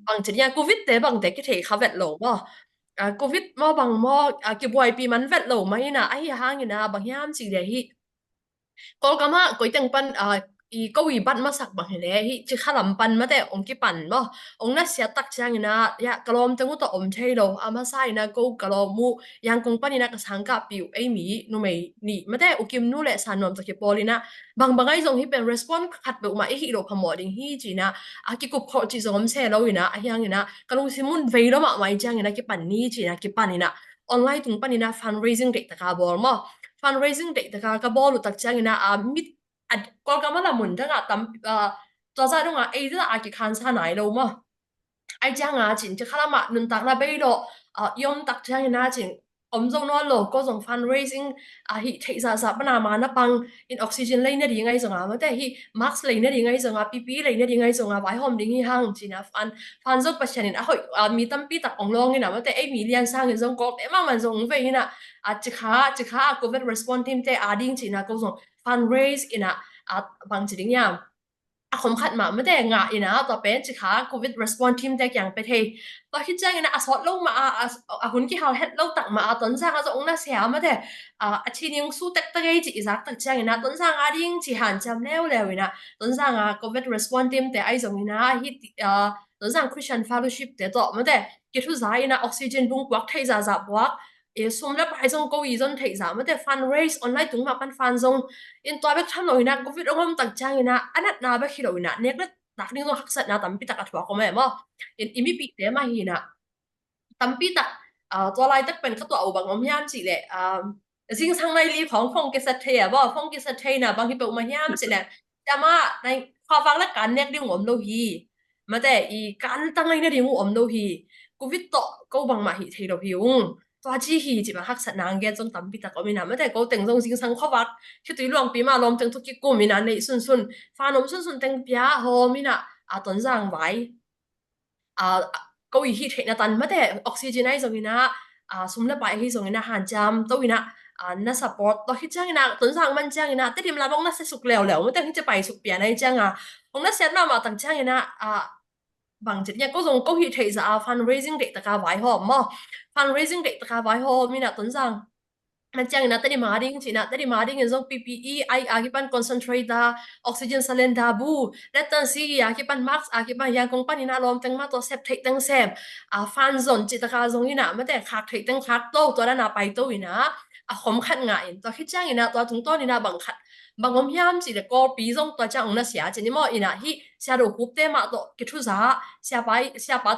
บางทีเนี่ยโควิดแต่บางแต่ก็เทเขาเวทโลบ่โควิดบางเก็บไว้ปีมันเวทโลไหมนะไอ้ห่างนะบางยามสิเดียฮิก็กำมาก๋วยเตี๋ยวปันก็วีบัตมาสักบางเดียฮิจะข้าลำปันมาแต่องค์กี่ปันบ่องค์น่ะเสียตักจังนะกะลอมจังกูต่ออมใช่โลมาใส่นะก็กะลอมูยังคงปันนี่นะกระสังกับปิวไอ้หมีนู่ไม่นี่มาแต่อุกิมนู่แหละสานนอมตะเกียบอลีนะบางไอ้ทรงที่เป็น response ขัดไปออกมาไอ้ฮิโร่พมอดิงฮีจีนะกี่กุบขอจีสมเซ่แล้วนะไอ้ยังนะกะลุงซิมุนเวย์แล้วมาไว้จังนะกี่ปันนี่จีนะกี่ปันนี่นะออนไลน์ถึงปันนี่นะ fundraising เด็กตะกาบอลมั้ง fundraising เด็กตะกากระบอลุตักจังนะมิดก็กำมาละมุนทั้งตั้มตัวใจตรงไอ้ที่อากิคันซาไหนเรามั้งไอ้จังจินจะข้ามานุนตักละไปโดยอมตักจังนะจินจงนอนโลก็ส่ง fundraising ฮิเทซาซาปนามานะปังอินออกซิเจนเลยเนี่ยยังไงส่งมาแต่ฮิมาร์คเลยเนี่ยยังไงส่งPPเลยเนี่ยยังไงส่งไว้หอมดิ้งฮิฮังจินะฟันจกประชันนะมีตั้มปีตักองลองนี่นะแต่ไอ้มีเลียนสร้างเงินส่งก็มันส่งไปนะจิกาCOVID response team แต่ดิ้งจินะก็ส่ง fundraise นะบางจิงยามผมขัดมาไม่ได้งะนะต่อเป็นจิค่ะ COVID response team แต่อย่างไปเทต่อคิดใจนะสอดลงมาหุ่นที่เขาเฮ็ดเราตักมาตอนสร้างจะองน่าเสียมาแต่ทีนี้ยังสู้ตักตะเกยจิสักตักใจนะตอนสร้างดิ้งจิหันจำแล้วนะตอนสร้างCOVID response team แต่ไอ้ตรงนี้นะฮิตอนสร้าง Christian fellowship แต่ต่อมาแต่กิจทุกอย่างนะออกซิเจนบุ้งกวักไทยจะบวกสมแล้วไปส่งก็อีจนไทยจะมาแต่ fundraise ออนไลน์ถึงมาเป็นฟันส่งอินตัวแบบทำหน่อยนะก็วิดองตักจังนะอันนั้นนาแบบคิดหน่อยนะเนี่ยก็ตักนี่ต้องหักเสร็จนะตั้มปีตักอัดหัวก็ไม่มาอิมีปีเดียมาหินะตั้มปีตักตัวลายตักเป็นก็ตัวเอาบางอมยามสิแหละสิ่งทางในรีของฟงกิสเทียบ่ฟงกิสเทียนะบางทีเป็นอมยามสิแหละจะมาในความฟังและการเนี่ยดิ้งอมโลหีมาแต่การตั้งในเนี่ยดิ้งอมโลหีกูวิดต่อก็บางมาหิเทียโลหิวตัวจีฮีจิมาหักษณะเงี้ยจนตั้มปีตะก็มีนะไม่แต่ก็แต่งทรงสิ่งสังขวักคือตัวหลวงปีมาลมแต่งทุกกิกุมีนะในส่วนฟ้านมส่วนแต่งปียโฮมีนะตอนสร้างไว้ก็อีฮีเทนะตันไม่แต่ออกซิเจนไอซ์ตรงนี้นะสมแล้วไปที่ตรงนี้นะหันจำตัวนี้นะน่าสปอร์ตตัวที่จ้างนะตอนสร้างมันจ้างนะแต่ทีมเราบ้องน่าจะสุกแล้วไม่แต่ที่จะไปสุกเปียในจ้างของน่าเสียมาตั้งจ้างนะบางจุดเนี่ยก็ส่งก็ฮิตเทสfundraising เด็กตะกาไว้หอมมั้ง fundraising เด็กตะกาไว้หอมมีนะต้นสัง มันจังนะแต่ดิมาดิ้งจีนะแต่ดิมาดิ้งยัง PPE ไออากิปัน concentrate ออกซิเจน cylinder บูและตันซีอากิปัน max อากิปันยังคงปันนี่นะลมตั้งมาตัวเซฟเทคตั้งเซฟฟันซอนจิตกาซงนี่นะไม่แต่คักเทคตั้งคักโตตัวนั้นนะไปโตอีนะขมขัดง่ายตัวคิดจังอีนะตัวถึงโตนี่นะบังคัดบางอมยามจีเด็กก็ปีจงตัวจังนะเสียจีนี่มออีนะที่เสียดูคุบเตมาตัวกิทุซาเสียไป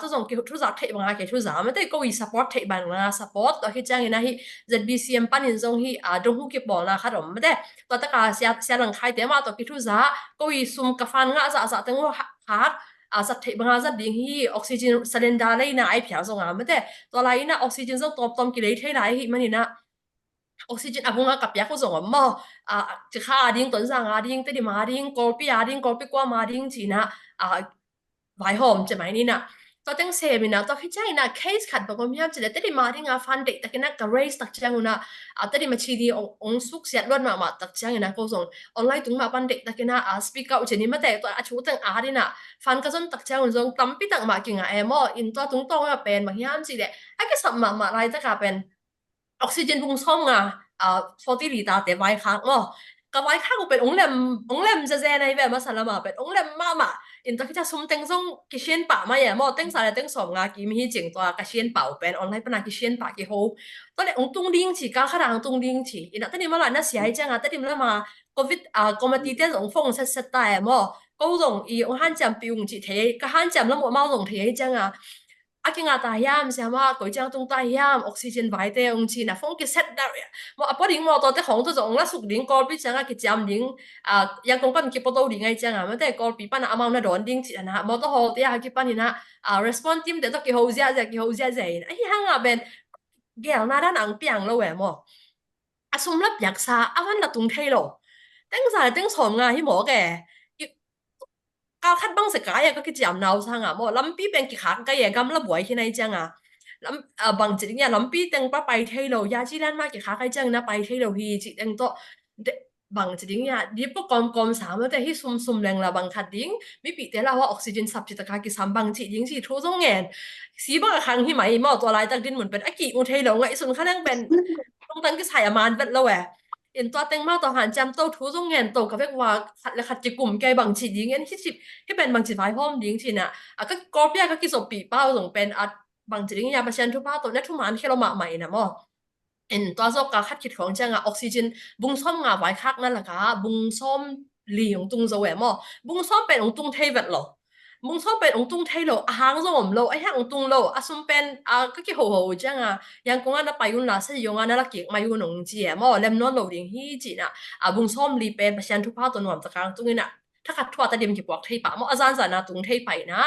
ตัวจงกิทุซาเทบางอากิทุซาไม่แต่ก็วี support เทบางนะ support ตัวคิดจังอีนะที่ ZBCM ปันยินจงที่จงหุกิบอลนะค่ะผมไม่ได้ตัวตะกาเสียหลังใครเตมาตัวกิทุซาก็วีซุ่มกฟันงะจะตั้งว่าฮักสัตว์บางอาจะดิ่งที่ออกซิเจนซิลินดาเลยนะไอเพียวจงไม่ได้ตัวไรนะออกซิเจนจงตัวกิเลสให้ไรมันนี่นะออกซิเจนอากับยาก็ส่งมาจะฆ่าดิ้งต้นสังอาดิ้งแต่ดิมาดิ้งกอลปีอาดิ้งกอลปีกว่ามาดิ้งจีนะไวหอมจะไหมนี่นะตัวตั้งเซมินะตัวคิดใจนะเคสขัดบอกว่ามีอะไรแต่ดิมาดิ้งฟันเด็กแต่กันนะกับเรสตักจังนะแต่ดิมาชีดีองสุกเสียล้วนมาตักจังนะก็ส่งออนไลน์ตรงมาปันเด็กแต่กันนะสปีกเอาเจนี่มาแต่ตัวชูตั้งอาดินะฟันก็จนตักจังส่งตั้มปีตั้งมากิ่งมออินตัวตรงตัวเป็นบางอย่างจีเด็กไอ้ก็สัมมาอะไรจะกลายเป็นออกซิเจนพุ่งส่ง40 ลิตรแต่ไว้ค้างก็ไว้ค้างเป็นองค์เล่มจะในแบบมาสารมาเป็นองค์เล่มมาอินตัวที่จะซุ่มเต็งส่งกิเชียนป่ามาอย่างเต็งสารเต็งสองกิมีจริงตัวกิเชียนป่าเป็นออนไลน์เป็นกิเชียนป่ากี่โฮตอนนี้องค์ตุ้งดิ้งฉีก้าขนาดตุ้งดิ้งฉีอินตอนนี้มาหลายน่าเสียจังตอนนี้มาโควิดก็มาตีเต้องฟงเสร็จแต่ก็ส่งองค์ฮันจำปีองค์จีเทก็ฮันจำแล้วหมดมาส่งเทจังอากิงาตายามเสียมาก๋วยจังตรงตายามออกซิเจนไว้เตะองชีนะฟงกิเซตได้มาพอดิ้งมาตัวเตะของตัวจงละสุกดิ้งกอลปีจังกิจามดิ้งยังคงปันกิปโตดิ้งไงจังไม่แต่กอลปีปันอามานะโดนดิ้งจีนะมาตัวหอเตะกิปันนี่นะresponse team เตะตัวกิโฮเซียกิโฮเซียไอ้ยังเป็นเกี่ยวน่าด้านอังเปียงแล้วแหวมสมรับอยากซาวันละตุงเทโลตั้งสายตั้งสองงานที่หมอแกคัดบังสกายก็คิดจำนาวซังลำปีเป็นกี่ครั้งก็ยังกำลับไหวที่ไหนจังลำบางจิตเนี่ยลำปีตั้งไปเที่ยวยาจีแลนมากี่ครั้งก็จังนะไปเที่ยวฮีจิตตั้งโตบางจิตเนี่ยดิบก็กอมสามแต่ที่ซุ่มแรงละบางคัดดิ้งไม่ปีแต่ละว่าออกซิเจนสับจิตกากี่สามบางจิตยิ่งสิทุกตรงเงินสีบางครั้งที่ไหมมอตัวลายตักดินเหมือนเป็นอากิอุเทยลงไงส่วนข้างล่างเป็นตรงตั้งก็ใส่อามานเป็นแล้วแหวอินตัวเต็งมาตัวหันจำโตทุกเงินโตกับเรียกว่าขัดและขัดจิกลุ่มแกบางจิตยิ่งเงินที่เป็นบางจิตไฟห้อมยิ่งทีน่ะก็กอบยาก็กิสปีเป้าส่งเป็นบางจิตยิ่งยาประชันทุกป้าตัวนี้ทุกมันแค่เราหมาใหม่นะมออินตัวโซกาคัดคิดของจังออกซิเจนบุ้งส้มไว้คักนั่นแหละค่ะบุ้งส้มหลีของตุงจะแหวมอบุ้งส้มเป็นของตุงเทเวตหรอบุ้งส้มเป็นองตุงเทโลหางส่งโลไอ้ห่างองตุงโลสมเป็นก็กี่โหจังยังคงอันนั้นไปยุ่นละสิยงอันนั้นละเกี่ยมายุ่นงจีมอเล่มนอนโลดิ้งฮีจีน่ะบุ้งส้มรีเป็นประชันทุกภาคตัวหนวมตะการตุงนี่น่ะถ้าขัดทั่วแต่เดียมกี่ปอกเทปะมออาจารย์สานาตุงเทไปนะ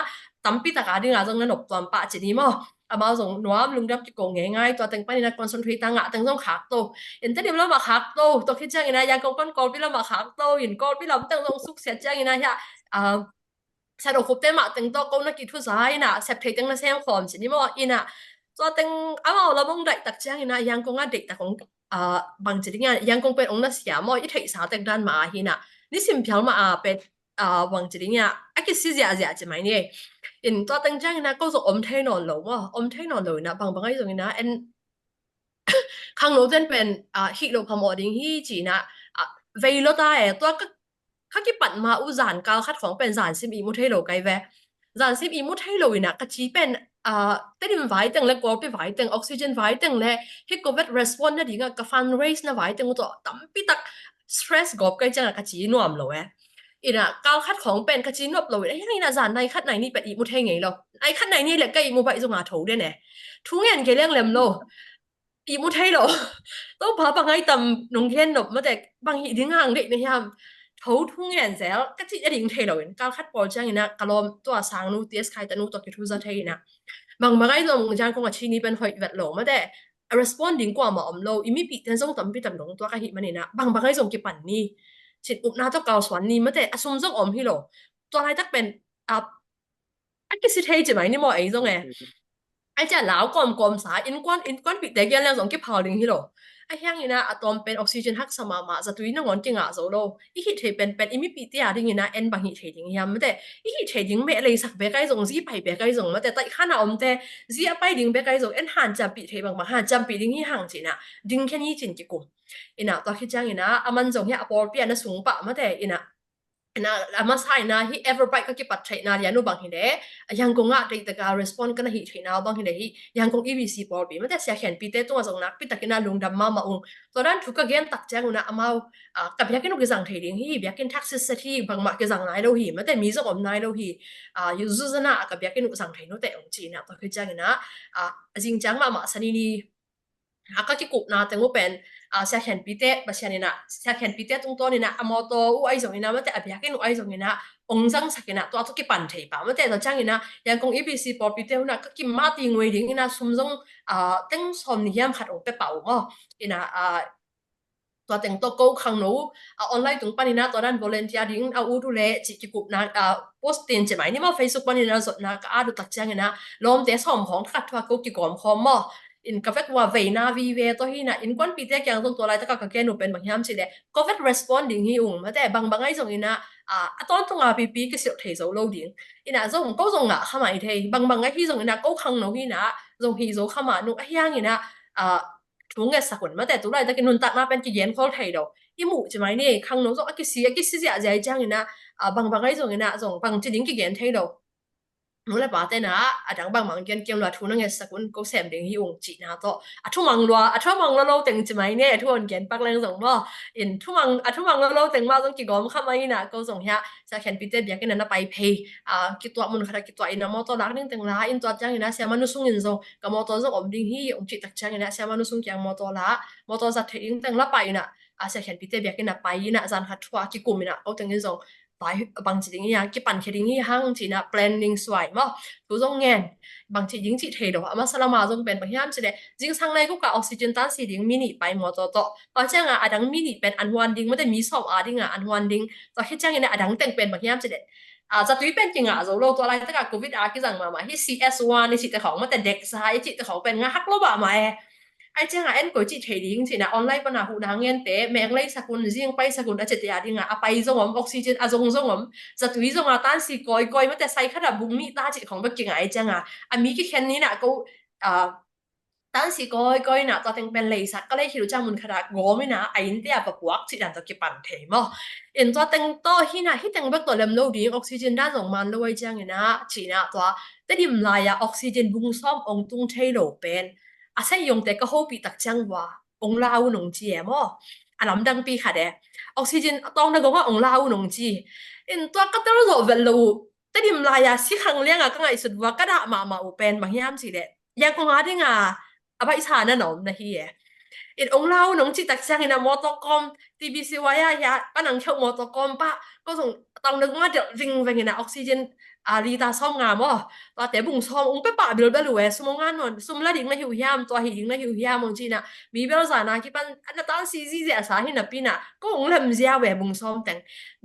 ตั้มปีตะการดิ้งจังนั้นหนบตัวปะจีนี่มอมาส่งหนวมลุงดับกี่โกงง่ายตัวแต่งไปในคอนเซนทรีตังแต่งต้องขาดโตอินเตอร์เดียมแล้วมาขาดโตตัวคิดจังนะยังคงก้นกอลพี่แล้วมาขาดโตอินกอลพี่เราแต่งต้องสุกเสียจังนะฮะใช่เราคบเต็มตึงโตก็นักกิจทุสายนะเสพติดตั้งแต่เสียงขอมสินี่มออินะตัวตึงเราบ้งได้ตักเจ้านะยังคงเด็กแต่ของบางจิตเนี่ยยังคงเป็นองค์นักเสียมออีไทยสาวแต่งด้านมาหินะนี่สิมเพียวมาเป็นบางจิตเนี่ยไอ้กิจสิเสียจะไหมเนี่ยอินตัวตึงเจ้านะก็ส่งอมเทนอนหลงอมเทนอนหลงนะบางไอ้ตรงนี้นะเอ็นข้างโน้นเป็นฮิโรพามอดิ้งฮิจีนะเวลได้ตัวก็ข้ากี่ปัดมาอุจารกาคัดของเป็นสารซิมอีมุทเทโลไกเวสารซิมอีมุทเทโลนะก็ชี้เป็นแต่ดิมไวตึงและกอลไปไวตึงออกซิเจนไวตึงและฮิโกเวตรีสปอนนะดิ้งกับฟันเรสนะไวตึงตัวตั้มปีตักสเตรสกอบกันจังก็ชี้นวมเลยอีน่ะกาคัดของเป็นก็ชี้นวมเลยไอ้ยังน่ะสารในคัดไหนนี่เป็นอีมุทเทไงหรอไอ้คัดไหนนี่แหละก็อีมุไปจงหาถูด้วยเนี่ยทุกอย่างเกี่ยงเล่มโลอีมุทเทโลต้องพาบางไอ้ตำนงเทียนหนบมาแต่บางอีดิ้งห่างเด็กนะครับthấu thu ngàn dẻo cái chị định thay đổi cao khát bỏ trang nè cả lom tua sáng nu ties khai tanu to kitu za thay nè bằng mà cái dòng trang công chi ni bên hội vật lỗ mà để responding qua mà lo imi bị tên dòng tầm bị tầm tua cái hit mà nè bằng cái dòng cái bản ni chị ụp na to cao xoắn ni mà để asum dòng hi lo tua lại tắc bên cái sự thay chỉ mấy ni mọi ấy dòng nè ไอ้เจ้าหลาวกอมสาอินกวนปิดแต่แกแล้วสองเก็บเผาลิงฮิโลไอ้ยังนะอะตอมเป็นออกซิเจนฮักสมาจะตุยนั่งงอนจิงอ่ะโซโลอีหิเทเป็นอีมิปิเตียดิ่งนะเอ็นบางหิเทดิ่งยามไม่แต่อีหิเทดิ่งไม่เลยสักเบกไอ้ส่งซีไปเบกไอ้ส่งไม่แต่แต่ข้าน่ะอมแต่ซีไปดิ่งเบกไอ้ส่งเอ็นหันจำปิเทบางหันจำปิดิ่งยี่ห่างจีนะดิ่งแค่นี้จินจิกุมอินะตอนคิดจังอินะอามันส่งให้อปอลเปียนะสูงปะไม่แต่อินะama sai na hi everbite ka ki pat thai na ya no bang hi le yang ko nga dei ta ga respond kana hi thai na bang hi le hi yang ko EBC por bi ma ta sia khen pi te to zong nak pi takina lung dam ma ung to dan thu ka gen tak chang na amau ka bya ken no ge jang thai ding hi bya ken taxes sa thi bang ma ge jang nai lo hi ma te mi zo om nai lo hi yu zu zana ka bya ken no jang thai no te ong chi na to khi chang na jing chang ma sani ni aka ki kup na tengu pen sia khen pite basiani na sia khen pite tung to ni na amoto u ai zong ina mate abya ken u ai zong ina ongjang sakena to ki pan thei pa mate to chang ina yang kong EBC por pite na ka ki ma ti ngoi ding ina sumjong teng som ni yam khat ong pe pau ngo ina to teng to ko khang no online tung panina to dan volunteer ding u du le chi ki kup na post tin che mai ni ma Facebook panina zot na ka adu tak chang ina lom te som hong khat thwa ko ki kom khom mo in ka vek wa ve na vi ve to hi na in kon pi te kyang tong to lai ta ka ke no pen bang yam chi le covid responding hi ma te bang ai zong ina aton tonga pi pi ke sio thei zo lo ding ina zong ko zong nga khamai thei bang ai hi zong ina ko khang no hi na zong hi zo khama nu a hyang ina thung ge sakun ma te tu lai ta ke nun ta na pen ki yen khol thei do i mu chi mai ni khang no zo a ki si ja jai chang ina bang ai zong ina zong bang chi ding ki gen thei doนู้นเลยป่ะแต่นะดังบางมังเกินเกี่ยวกับทุนนั่งเงสกุลก็เสพดิ่งหิวจีน่าโตทุ่มังเราแต่งจีไม่เนี่ยทุนเกินปักแรงส่งว่าอินทุ่มังเราแต่งมาต้องกี่กอมข้ามาอีน่ะก็ส่งเฮียจะเขียนปีเตอร์เบียกันนั่นไปเพย์กี่ตัวมุนขนาดกี่ตัวอินน่ะมอตัวรักนิ่งแต่งละอินตัวจังอินน่ะเสียมนุษย์ส่งอินส่งกับมอตัวส่งอมดิ่งหิวจีตักจังอินน่ะเสียมนุษย์ส่งอย่างมอตัวละมอตัวจะทิ้งแต่งละไปน่ะเสียเขียนปีเตอร์เบียกันน่ะไปน่ะจานขัดทัวกี่กลุ่มน่ะก็แต่งอินส่งบางทีอย่างกี่ปันแค่ดิ้งยี่ห้างทีน่ะ planning สวยมั้งตัวจงเงินบางทียิ่งจีเทดอกมาสลามาจงเป็นบางอย่างสิเดยิ่งทางในก็กับออกซิเจนตั้งสีดิ้งมินิไปหมดตัวตอนเช้าดังมินิเป็นอันวันดิ้งไม่ได้มีสอบดิ้งอันวันดิ้งตอนที่เช้าเนี่ยดังแต่งเป็นบางอย่างสิเดจะตุ้ยเป็นจริงโซโลตัวอะไรตั้งแต่โควิดกี่จังมาที่ CS1 นี่สิแต่ของมันแต่เด็กสายจิตแต่ของเป็นงาฮักโลบะมาไอ้เจ้าเอ็นก็จีเทดิ้งสินะออนไลน์ปัญหาหูดังเงินเตะแมงเลยสกุลยิ่งไปสกุลอาจจะดิ้งไปจงออกซิเจนจงจะตุ้ยจงตันสีก้อยมันแต่ใส่ขนาดบุ้งมีตาจิตของแบบจริงไอ้เจ้าอันนี้ก็แค่นี้นะก็ตันสีก้อยนะตัวเต็งเป็นเลยสักก็เลยคิดว่ามุนขนาดงอไม่นะไอ้นี่เดียบวักจิตอันตะกี้ปั่นเทมอ่ะเอ็นตัวเต็งโตที่นะที่เต็งแบบตัวเล็มโลดีออกซิเจนด้านสองมันด้วยเจ้าเนี่ยนะจีน่ะตัวแต่ดิมลายออกซิเจนบุ้งซ้อมองตุ้งเทโลเป็นใช่ยงแต่ก็โฮปีตักจังว่าองลาวหนงจีมั้งลำดังปีค่ะเด้ออกซิเจนต้องนึกว่าองลาวหนงจีเอ็นตัวก็ต้องรู้เวลูแต่ดิมลายสิครั้งเลี้ยงก็ไงสุดว่าก็ได้มาอุเป็นบางอย่างสิเด้ยังคงหาได้ไงไปสานนั่นหนอมนะฮีเอ็นองลาวหนงจีตักจังอินะมอตกอมTBCวายาป้านังเขียวมอตกอมป้าก็ส่งต้องนึกว่าเดี๋ยวริงไปไงนะออกซิเจนลีตาซ่อมงามว่าตัวแต่บุ้งซ่อมไปป่าเบลเบลเวสมองงานนอนสมละดิ่งละหิวยามตัวหิ่งละหิวยามมองจีน่ะมีเบลสานาคิดปันอันนั้นตอนซีเสียสาหินะปีน่ะก็องเล็มเสียเวบุ้งซ่อมแต่ง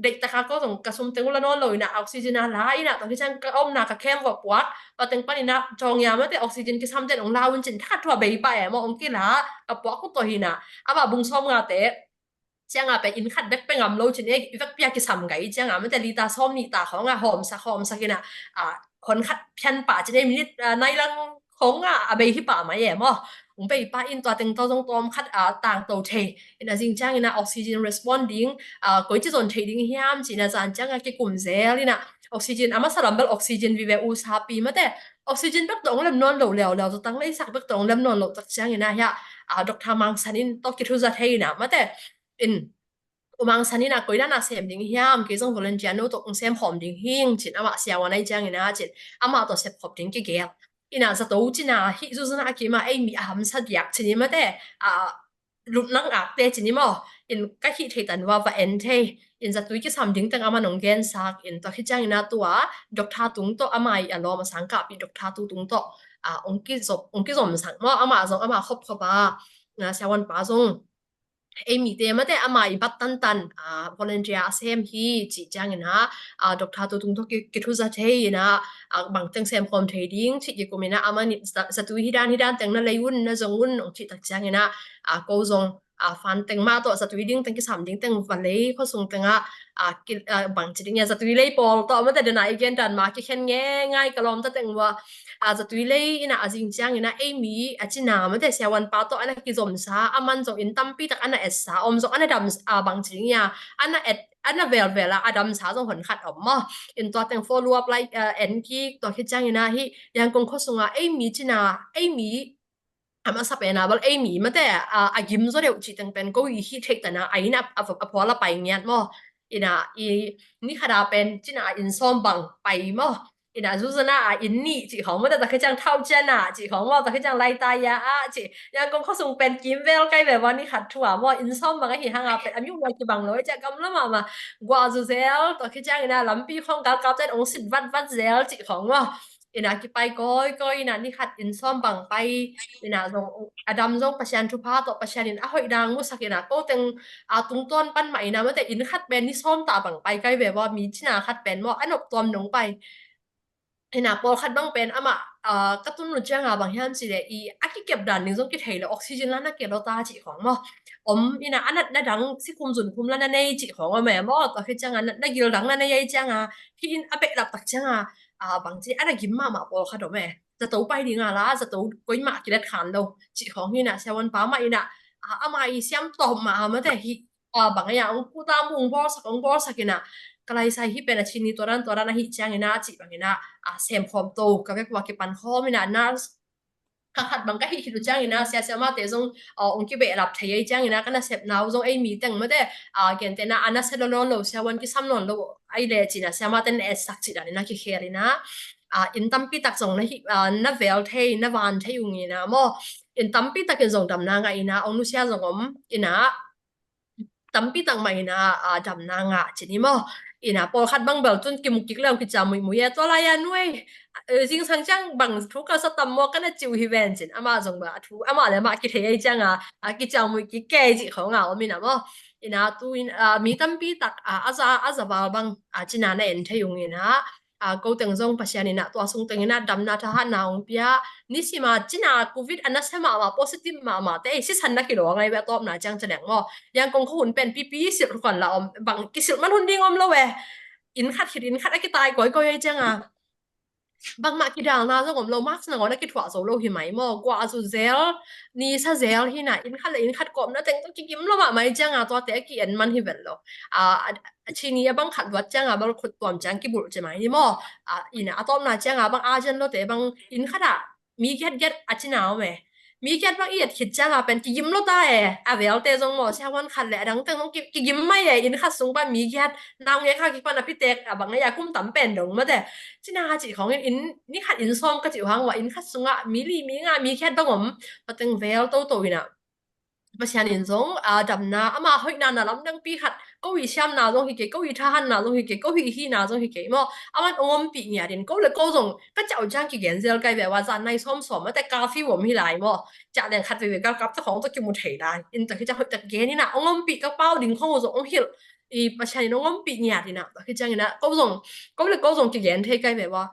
เด็กตะค่ะก็ส่งกระสมเต็งละนอนเลยนะออกซิเจนอะไรน่ะตอนที่ฉันก็อ้อมน่ะกับแคมกับปวดตอนเต็งปันนี่นะจองยามแต่ออกซิเจนที่ทำเต็งองลาวันจินทัดทั่วใบไปมองกี่ละกับปวดก็ตัวหิน่ะว่าบุ้งซ่อมงาเตะเจ้าไปอินคัดเด็กไปงำโลจินเอกอีกปีกิสามไงเจ้ามันแต่ลีตาซ่อมนี่ตาของหอมสักนะคนคัดเพียนป่าจะได้มีในลังของไปที่ป่ามาแย่มั้งไปป่าอินตัวเต็งตัวตรงตัวคัดต่างตัวเทอินจริงจังอินออกซิเจน responding ก็จะโดนเทดิ้งยามจีน่าจันจังกี่กลุ่มเซลล์นะออกซิเจนมาสลับเบลออกซิเจนวิเวอุสาปีมาแต่ออกซิเจนแบบตรงเล่มนอนเหลวแล้วจะตั้งเลยสักแบบตรงเล่มนอนเหลวจักจังอินนะฮะดร.มังสันินต้องคิดว่าจะเทนะมาแต่อินมังสันนี่นะก็ได้น่าเสียมดิ้งหิมกี่จงวอลเลนเทียร์นู้ตกเสียมหอมดิ้งหิงจินอามาเสียวันไหนจังอินะจินอามาตัวเสียบหอมดิ้งกี่เกลอินะจะตัวจินะฮิจูนะกี่มามีอาหารสัตว์อยากจินมาแต่ลุดนังอักเตจินมาอินก็ฮิตให้ตันว่าเอ็นเทอินจะตัวกี่สามดิ้งตั้งอามาหนงเกนซักอินตัวฮิจังอินะตัวดอกทาตุงโตอามาอันรอมาสังกับปีดอกทาตุงโตองค์กี่ศพมาสังมาอามาคบบ้าเสียวันป้าจง มีเตมแต่อามาอีบัตตันvolunteer เซมฮีจีจังนะดอกทาตัวตุงทกิทุจะเทนะบางจังเซมคอมเทดิ้งที่ยิกุมินะอามานิสตุฮิดานแต่งนั่นเลยวุ่นนะจงวุ่นองที่ตักจังนะก็จงฟันแต่งมาตัวสตุฮิดิ้งแต่งกิสามดิ้งแต่งวันเลยเขาส่งแต่งบางจริงๆสตุฮิเลยปอลต่อมาแต่เดินอีกยันดันมาคิดแค่ง่ายก็ลองแต่งว่าสตุฮิเลยนะจริงจังนะมีจีน่ามาแต่เสียวันป้าตัวอันนั้นกิจมซาอามันจงอินตัมปีตักอันนั้นเอสซาจงอันนั้นดำบางจริงๆอันนั้นอันนั้นเวลดำซาจงผลขัดออกมาอินตัวแต่ง follow up ไลค์เอ็นกี้ตัวคิดจังนะที่ยังคงเขาส่งมีจีน่ามีมาสับเองนะบอกมีมาแต่ยิ้มซะเดี๋ยวจีตังเป็นก็อีที่เทคแต่นะนะพอละไปเงี้ยมั้งนี่ขนาดเป็นจีน่าอินซ้อมบังไปมั้ง就是那你只好我哋就去將偷真只好我就去將來帶只人講佢送เป็นกิมเวลใกล้แบบว่านี่ขัดถั่วว่าอินซ้อมมันก็เห็นห่างเป็นอายุวันกี่บางเลยจะกำลังมากว่าจะเซลตัวที่將ลำปีของกับใจองค์สิบวัดเซลจิของว่ากี่ไปก้อยนี่ขัดอินซ้อมบางไปตรงอดัมตรงประชันทุพาตัวประชันหอยดังมุสักก็เต็งตรงต้นปั้นใหม่นะเมื่อแต่อินขัดเป็นนี่ซ้อมตาบางไปใกล้แบบว่ามีที่นาขัดเป็นว่าอันอบตัวลงไปปอคัดบางเป็นกระตุ้นรู้จังบางอย่างสิเลยกี่เก็บดันนึงต้องกี่เทเลยออกซิเจนแล้วน่ะเก็บเราตาจีของมั้งอันนั้นดังสิคุมจุนคุมแล้วนั่นในจีของแม่มั้งตัวที่จังนั่นกินดังนั่นในยัยจังที่เป็ดหลับตักจังบางทีอันนั้นกินมาปอคัดแม่จะตัวไปดีงาละจะตัวก้อยมากินได้ขันเราจีของเสวันป้ามามาเสียมตอมมาเมื่อแต่บางอย่างกูตามมุงบอสักก็เลยใส่ที่เป็นชิ้นนี้ตัวนั้นหิจังจีบางเซมคอมโตก็แบบว่าเก็บปันข้อมีน่าขัดบางก็หิดูจังเสียมาแต่จงองค์กิเบะรับเทียจังก็น่าเสพน่าจงมีแต่งมาแต่เกี่ยนแต่อันนั้นเสร็จแล้วเราเสียวันที่ซ้ำนอนเราเลจีเสียมาแต่สักจีนั่นกี่เคียร์อินตัมปีตักจงน่าเวลเทน่าวันเทยุงมั้งอินตัมปีตักจงดำนางองนุเสียจงตัมปีตักไม่ดำนางจีนี่มั้งพอคัดบางเบลจนกิมกิกแล้วกิจามุยตัวลายนุ้ยจริงจังบางทุกข์ก็สตัมมอกันนะจิวฮิเวนจินมาจงแบบทุกเลยมาคิดเฮียจังกิจามุยกิแก่จิของว่ามีนะมั้งตัวมีตัมปีตักอาจบาลบางจีน่าเนี่ยเทยุงก็ตึงจงปัจจัยตัวส่งตึงดำทหารองเปียนี่สิมาจีน่าโควิดอันนั้นใช่มาpositive มาแต่สิฉันนักกิโลไงแบบตอบจังจะแหลงมั้งยังคงหุ่นเป็นปีสิบคนละบางกิสิมันหุ่นดิ่งละเว้อินขัดกี่ตายก้อยจังบางมากี่ดาวนะจงเรามักสนองนักกิจวัตรโซโลหิมายมั้งกว่าสุดเซลนี่ซะเซลที่ไหนอินขัดกบนะแต่ต้องกิมละมาไม่จังตัวแต่กี่อันมันฮิเวลล์ทีนี้บางขัดวัดจังบางขุดตัวจังกี่บุรุษใช่ไหมนี่มั้งตอมน่าจังบางอาเจนโลแต่บางอินขัดมีแค่จีน่าไหมมีแค่บางคิดจังเป็นกิมโลได้เวลแต่จงมั้งเช้าวันขัดแหละดังแต่ต้องกิมไม่อินขัดสูงไปมีแค่นางค่ะกี่ปนพิเตกบางเนี่ยกุ้มต่ำเป็นดงมาแต่จีน่าจีของอินนี่ขัดอินซ้อมก็จีหวังว่าอินขัดสูงมีแค่ต้องมาตั้งเวลโตประชาชนจงดำนามาหอยนาลำดังปีขัดก็วิชามนาจงฮิเกก็วิทหารนาจงฮิเกก็วิฮีนาจงฮิเกมั้งมันองค์ปีเนี่ยเด่นก็เลยก็จงก็จะเอาจังกี่เย็นเซลกันแบบว่าจานในซ้อมแต่กาฟีผมฮิไลมั้งจากแดงขัดไปกับเจ้าของตัวกิมุเทได้อินแต่ที่จะแต่เกนี่นะองค์ปีก็เป้าดิ่งข้องจงองค์ฮิลประชาชนองค์ปีเนี่ยดินะแต่ที่จังนะก็เลยก็จงกี่เย็นเทกันแบบว่า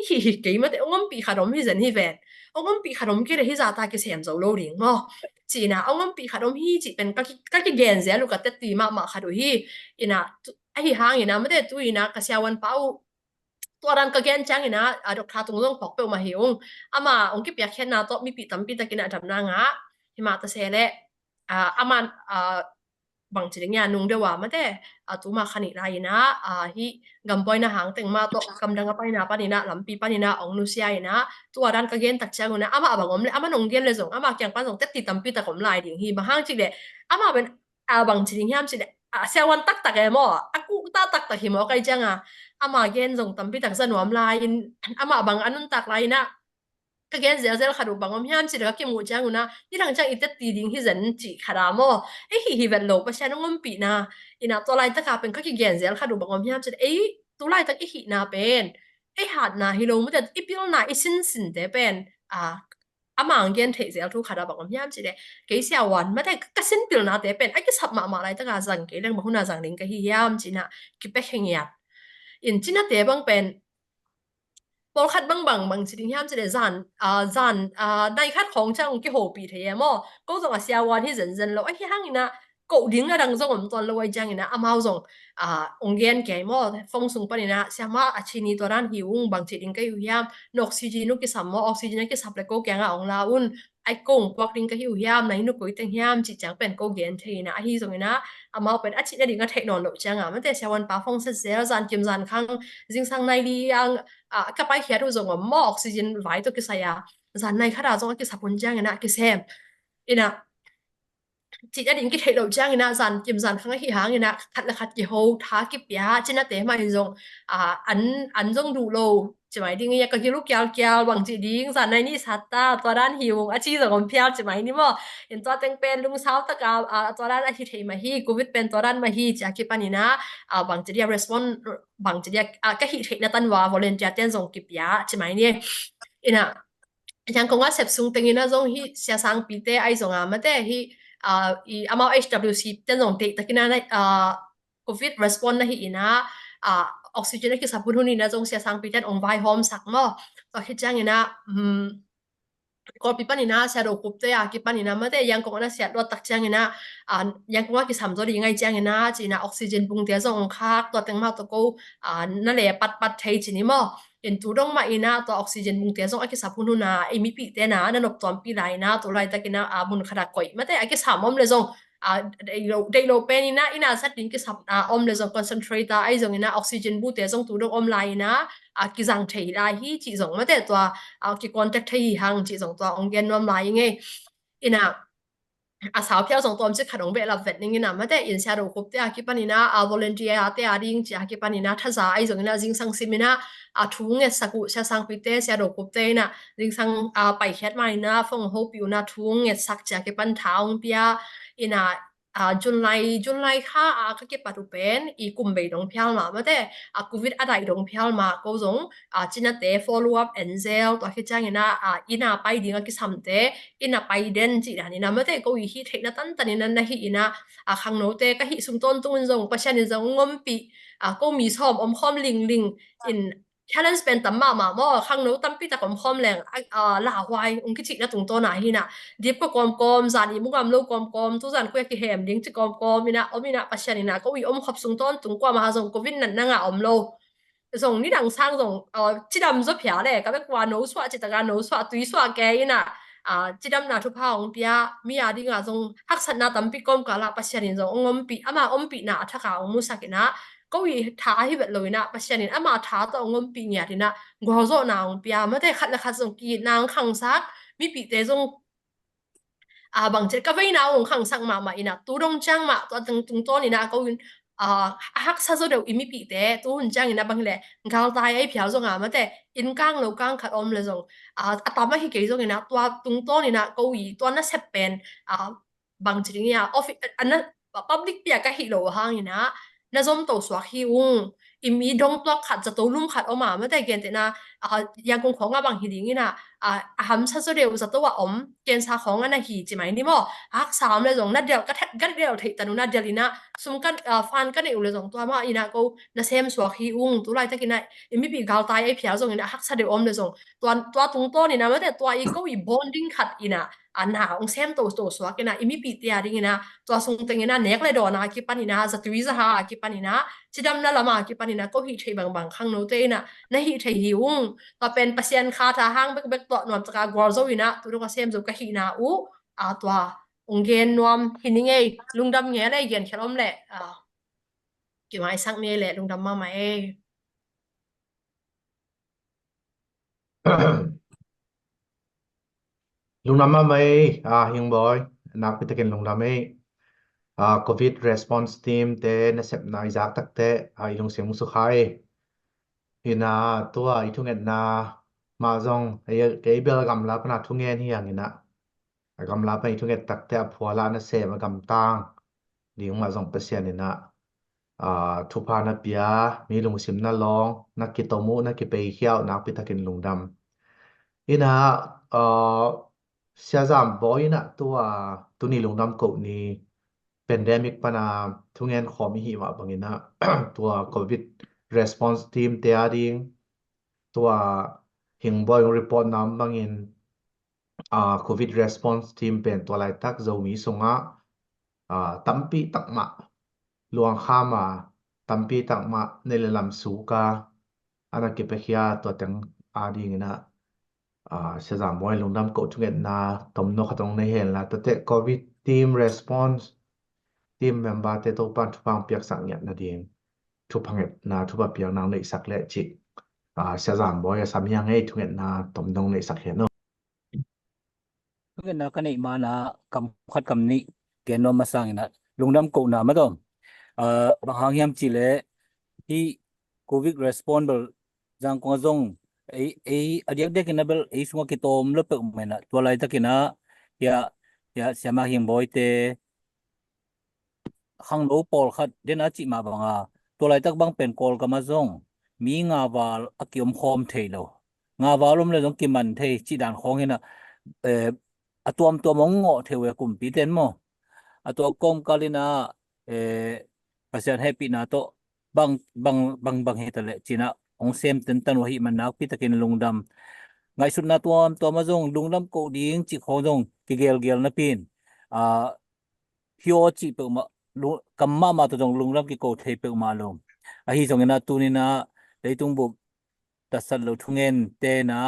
ฮิเกมั้งแต่องค์ปีขัดผมฮิเซนฮิเวนองค์ปีขัดผมกี่เลยฮิจาตากี่เสียมโซโลดิ่งมั้งจีน่ะเอาเงินปีขาดมฮีจีเป็นก็เกณฑ์เสียลูกก็เต็ดตีมาขาดฮีห้างไม่ได้ตัวกระเซียวันเป้าตัวรันก็เกณฑ์จังดอกทาตรงต้องพกเปลมาเหี่ยวมาองค์กิเปียแค่นาโตมีปีตั้มปีตะกินดำนางที่มาตะเสเลมันบางจีเนี่ยนุ่งเดียวมาแต่ตัวมาขณิไรฮีกำปอยหางแต่งมาโตกำดังไปปานิลำปีปานิองนุเซียตัวรันก็เกณฑ์ตักเจ้าบางอมเลยนงเดียนเลยส่งแกงปันส่งเต็ดตีตั้มปีตะขมลายดิ่งฮีบางห้างจีเลยเป็นบางจีเนี่ยจีเลยเซวันตักมั้งกูตักหิมอะไรจังมาเกณฑ์ส่งตั้มปีตักสนวมลายบางอันนั้นตักลายก็เกณฑ์เซลขาดูบางอมยามจีเลยก็เกี่ยมูจังนี่ทางจังอิตตีดิ่งฮีเซนจีขาดามฮีเวลโลประชาชนงมปีตัวลายตะกาเป็นก็เกณฑ์เซลขาดูบางอมยามจีตัวลายตะกี้นาเป็นหาดนาฮิโลมันจะอีพิลนาอีสินเดเป็น amang gen thei zel thu khada bang hiam chi le ke sia wan ma te ka sin pil na te pen aki sap ma lai ta ga zang ke leng ma huna zang ling ka hi hiam chi na ki pe kheng ya in chi na te bang pen pol khat bang chi ding hiam chi le zan dai khat khong chang ki ho pi the mo ko zong a sia wan hi zen zen lo a hi hang ina ko ding na dang zong om ton lo wai jang ina amao zong ong gen ke mo phong sung pa ina sia ma a chi ni to ran hi ung bang chi ding ka yu hiam no oxygen nu ki sam mo oxygen ki sap le ko kyang a ong la un ai kong kwak ding ka hi hiam nai nu ko teng hiam chi chang pen ko gen the ina a hi zong ina amao pen a chi na ding a the non lo chang a ma te sia wan pa phong se zel zan kim zan khang jing sang nai li ang ka pai hiat u zong mo oxygen vai to ki sa ya zan nai khara zong ki sapun jang ina ki sem ina chị đã định cái thể đầu trang ina dàn kiếm dàn khang hi hang ina khát là khát cái hồ thá cái bia trên nó tế mà hình dung ăn dung đủ lô chỉ mấy đi nghe cái lúc kéo kéo bằng chị đi dàn này ní sát taตัวด้านหิวchi rồi còn phiêu chỉ mấy ní mà hiệnตัวเต็งเป็นลุงสาวตะกาตัวด้านอาทิตย์มาฮีโควิดเป็นตัวด้านมาฮีจากที่ปานินะบางจะเรียก respond บางจะเรียกก็ฮิตเหตุนั้นว่า volunteer เต้นส่งกิบยาchỉ mấy ní ina yang ko nga sep sung tengin na zong hi sia sang pi te ai zong a ma te hi I amao HWC ten zong te takina na covid response na hi ina oxygen ki sapun huni na zong sia sang pi ten ong vai home sak mo to hi chang ina ko pi panina sia ro kup te ki panina ma te yang ko na sia do tak chang ina yang ko ki sam zo ri ngai chang ina china oxygen bung te zong khak to teng ma to ko na le pat thei chini mo in tu dong ma ina to oxygen bung te zong aki sapun hu na emi pi te na na nop tom pi lai na to lai takina mun khara koi ma te aki samom le zong dei lo pen ina sat din ki sap om le zong concentrate ai zong ina oxygen bu te zong tu dong om lai na ki jang thei lai hi chi zong ma te to ki contact thei hang chi zong to ong gen nom lai nge ina sáo phiao song tom chi kharong be la vet ning ina ma te in sha ro khup te ki panina volunteer te ring chi ki panina thaza ai zong ina jing sang simina thung e saku sha sang pi te sha ro khup te na jing sang pai khet mai na phong ho piu na thung e sak cha ki pan thaung pia ina Junlai kha ka ki patu pen I kum be dong phial ma ma te covid adai dong phial ma ko zong china te follow up enzel to ki chang ina pai ding ki sam te ina pai den chi dan ina ma te ko hi theina tan tan ina na hi ina khang no te ka hi sum ton tung zong pashan zong ngom pi ko mi som om khom ling in challenge pen tamma ma mo khang no tampi ta kom khom leng la hwai ung ki chi na tung to na hi na dip ko kom zan I mugam lo kom tu zan ko ki hem ding chi kom ina omina pashan ina ko wi om khop sung ton tung kwa ma zong covid nan na nga om lo zong ni dang sang zong chi dam zo phya le ka be kwa no swa chi ta ga no swa tui swa ke ina chi dam na thu pa ong pia mi ya ding a zong hak san na tampi kom ka la pashan in zong om pi ama om pi na tha ka ong mu sakina ko wi tha hi bet loina pashan in ama tha to ngom pi nya dina go zo na ong pia ma te khat la khat zong ki nang khang sak mi pi te zong bằng chất cái vây nào cũng khăng sang mà ina tu đông trang mà tu tung to ina có win hắc sa zo đều imi pi te tu hun trang ina bang le gal tai ai phiao zo nga ma te in kang lo kang khat om le zong atama hi ke zo ina tu tung to ina ko wi tu na sep pen bằng chất ina office an public pia ka hi lo hang ina na zom to swak hi ung imi dong to khat za to lum khat oma ma te gen te na yang kong khong bang hi ding ina ham sa zo đều za to wa om ken sa khong ana hi chi mai ni mo hak sam le zong na del ka that gal del thei tanu na delina sum kan fan kan e le zong to ma ina ko na sem swak hi ung tu lai takina imi bi gal tai ai phia zong ina hak sa de om le zong to tung to ni na ma te to I ko I bonding khat ina na ong sem to swak ina imi pi te ring ina to sung teng ina nek le do na ki panina za tui za ha ki panina chidam na lama ki panina ko hi thei bang khang no te ina na hi thei hi ung to pen pasien kha tha hang bek to nom taka gor zo ina tu ro ka sem zo ka hi na u to ong gen nom hining ei lungdam nge le gen khelom le ki mai sang me le lungdam ma mai Lungnam ma mai hing boy nak pitakin lungnam mai covid response team te na sep na izak tak te ilung sem su khai ina tua ithunget na ma zong ke bel gam la pana thungen hi ang ina gam la pa ithunget tak te phwala na se ma gam tang ding ma zong pasien ina thu pa na pia mi lung sim na long na ki tomu na ki pe hiao nak pitakin lungdam ina sia zam boy na tu ni lungnam ko ni pandemic pana thungen khomi hi ma bangina tua covid response team te ading tua hingboy report nam bangin covid response team pen tua lai tak zo mi sunga tampi takma luang khama tampi takma nelelam suka ana ke pehia to teng ading na sẽ giảm mọi lùng đâm cậu chung nhận là tầm nó khát này hiện là tất COVID team response team member te to pan thu pang piak sang nhận là điên thu pang na thu bap piak nang nei sak lệ chị sẽ giảm mọi sắm yang ấy chung nhận là tầm nông nei sak hiện nó cái nào cái này mà là cầm khát cầm nị cái nó mà sang là lùng đâm cụ nào mà đâu bằng hàng hiểm chỉ lệ thì covid responsible giang có dòng ấy ở địa cái nào ấy semua kita lâm bự mình là tua lại ta cái nào ya sama hiểm boy te hang lô pol khát đến á chị mà bằng tua lại ta bằng pen call cái mà dòng mi ngà vào akim home thế đâu ngà vào lúc này dòng kim mình thế chị đàn khong hiện làตัวมองงอเทวกุมปีเต็นโมตัวกงกาลินาภาษาให้ปีนาโตบางเหตุเลยจีน่าองเซมเต็นตันวะฮิมันนักปีตะกินลุงดำไงสุดนาตัวมาจงลุงดำกูดิ้งจีเขาจงกิเกลนะปีนฮิโอจีเปิดมาลุกัมมาตัวจงลุงดำกิโกเทเปิดมาลงฮิจงนะตัวนี้นะได้ตุงบุตัดสัตว์เราทุ่งเงินเตนะ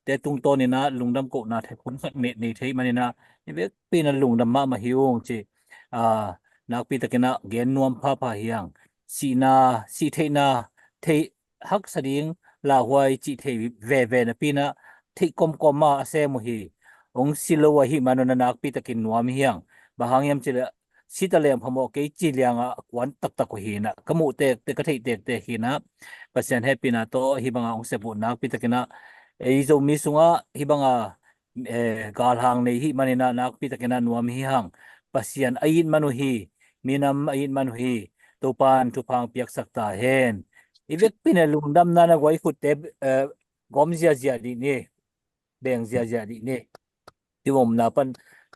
แต่ตุงโตนี่นะลุงดำกูนะเทพุ่นสักเน็ตนี่เทมันนี่นะนี่เวกปีนั้นลุงดำมาหิวงจีนักปีตะกินะเกนนวมพาเฮียงสีเทนาเทฮักสดิงลาหวยจีเทเวนะปีนะเทกอมมาเซมุฮีองศิลวะฮิมันนักปีตะกินนวมเฮียงบางยามจีละสิตะเลมพมอกจีเลียงวันตักหินะกมุเตกะเทเตหินะเปอร์เซ็นต์ให้ปีนะโตฮิบังองเสบุนักปีตะกินะzo mi sunga hibanga gal hang nei hi manina nak pi takena nuam hi hang pasian ain manu hi minam ain manu hi topan tupang piak sakta hen ivek pin lungdam na goi khut te gom zia di ni beng zia di ni tiwom na pan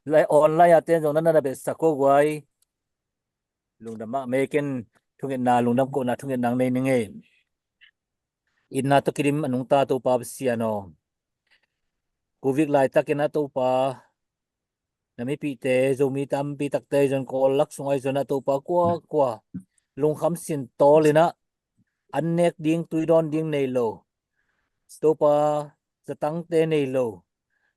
lai online aten jong na be sako goi lungdam ma meken thungen na lungdam ko na thungen nang nei nge inna to kirim anung ta to pa siano covid lai takena to pa nami pi te zomi tam pi takte jon ko lak sungai zona to pa kwa lung kham sin to lina annek ding tuidon ding nei lo to pa zatang te nei lo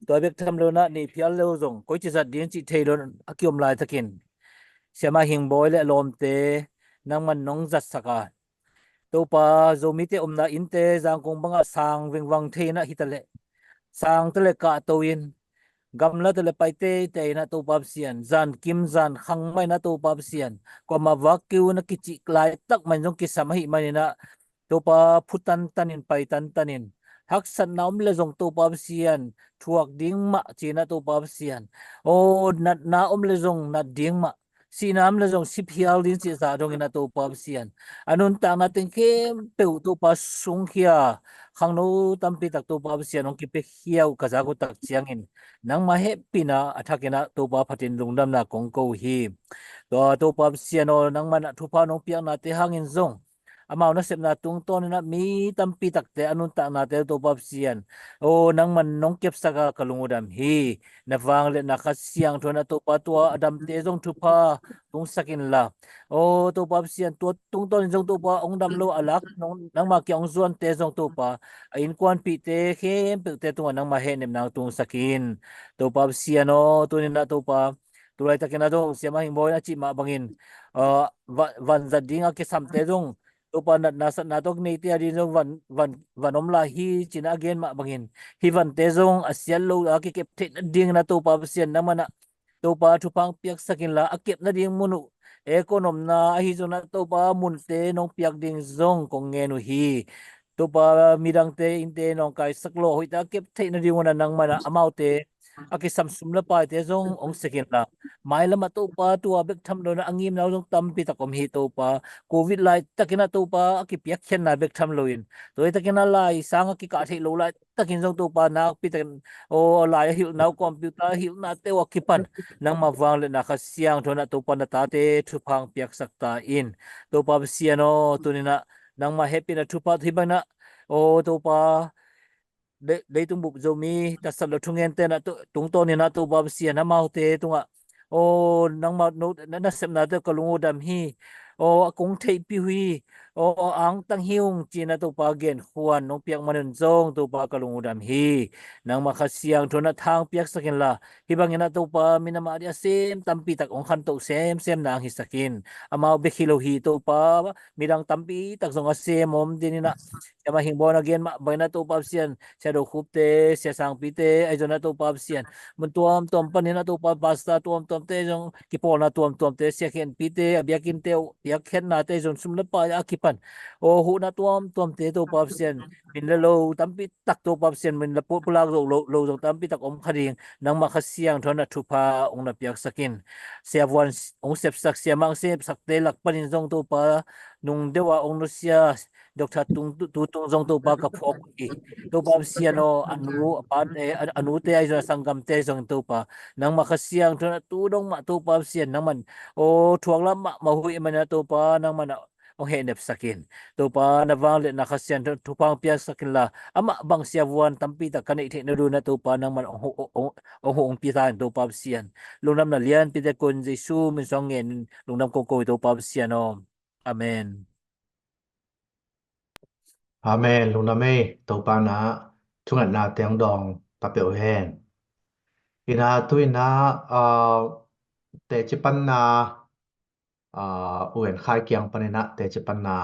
to bek tham lo na ni phial lo zong koi chi zat ding chi thei don akyom lai takin sema hing boy le lom te nang man nong zat saka to pa zomi te omna in te jang kong banga sang weng wang the na hitale sang tele ka to in gamla tele paite te na to pap sian zan kim zan khang mai na to pap sian ko ma wakiu na kichi klai tak man jong ki samahi manina to pa phutan tanin paitan tanin hak san naum le jong to pap sian thuak ding ma china to pap sian o na le jong na ding ma sinam le jong siphial din chi sa dong ina to pap sian anun ta na ten kem pe to pa sung khia khang no tampi tak to pap sian ong ki pe hiau ka za ko tak chiangin nang ma he pina athakena to pa phatin lungdam na kong ko hi to pap sian o nang man thu pa nong piang na te hangin zong amao na sep na tung ton na mi tampi tak te anun ta na te to pap sian o nang man nong kep saka kalungudam hi na wang le na khasiang thona to pa to adam te jong thu pa tung sakin la o to pap sian to tung ton jong to pa ong dam lo alak nang ma kyang zuan te jong to pa in kwan pi te khem pe te to nang ma he nem nang tung sakin to pap sian o to ni na to pa tulai takena dong siama hing boy na chi ma bangin van zadinga ke sam te jong to pa na tok nei te adi jong van om la hi china again ma bangin hi van te jong asial lo ki kep the ding na to pa sian na mana to pa thu pang piak sakin la akep na ding munu ekonom na hi zona to pa mun te nong piak ding zong kong nge nu hi to pa midang te in te nong kai saklo hoita kep the na ding wana nang mana amau te aki samsum la pa te zong ong second la mai lama to pa tua bek tham lo na angim na zong tam pi takom hi to pa covid lai takina to pa aki piak khen na bek tham loin toi takina lai sang aki ka thei lo lai takin zong to pa na pi takin o lai hil na computer hil na te wa kipan nang ma wang le na kha siang thona to pa na ta te thu phang piak sakta in to pa siano tunina nang ma happy na thu pa thibana o to pa đây tung bục dầu mi ta sập lo thung en tên là tung to ni na tu ba sia na mau te tung à ô nang mau no na sem na te kalung dam hi ô cũng thấy pi hui ô ang tang hiung chi na tu pa gen huan nong piak manen zong tu pa kalung dam hi nang ma kha siang thona thang piak sakin la hi bang na tu pa mina ma dia sem tampi tak ong khan to sem nang hi sakin amao be khilo hi tu pa midang tampi tak zong a sem om din na mà hình bò again mà bây na tu pap sian xe đồ khúc tê xe sang pi tê ai cho na tu pap sian mình tuam pan na tu pap pasta tuam tê jong kipo na tuam tê xe khen pi tê abiakin tê biak khen na tê jong sum na pa akipan o hu na tuam tê tu pap sian min la lo tam pi tak tu pap sian min la pula lo jong tam pi tak om khading nang ma khasiang thon na thupa ong na piak sakin xe wan ong sep sak xe mang sep sak tê lak panin jong tu pa nung dewa ong no sia Dr. Tung Zong tu pa ka phok ki tu pa siano anu pan anu te ai sanggam te zong tu pa nang makasiang tu dong ma tu pa sian nang man o thuang lam ma hui man tu pa nang man o he nep sakin tu pa na wang le na khasian tu pang pia sakin la ama bang sia wan tampi ta kanai the na du na tu pa nang man ong pi ta tu pa sian lungnam na lian pi te kun jesu min song ngen lungnam ko tu pa siano amen Amen lung na me to pa na thungat na teng dong ta pe hen ina tu ina te chipan na uen khai kyang panena te chipan na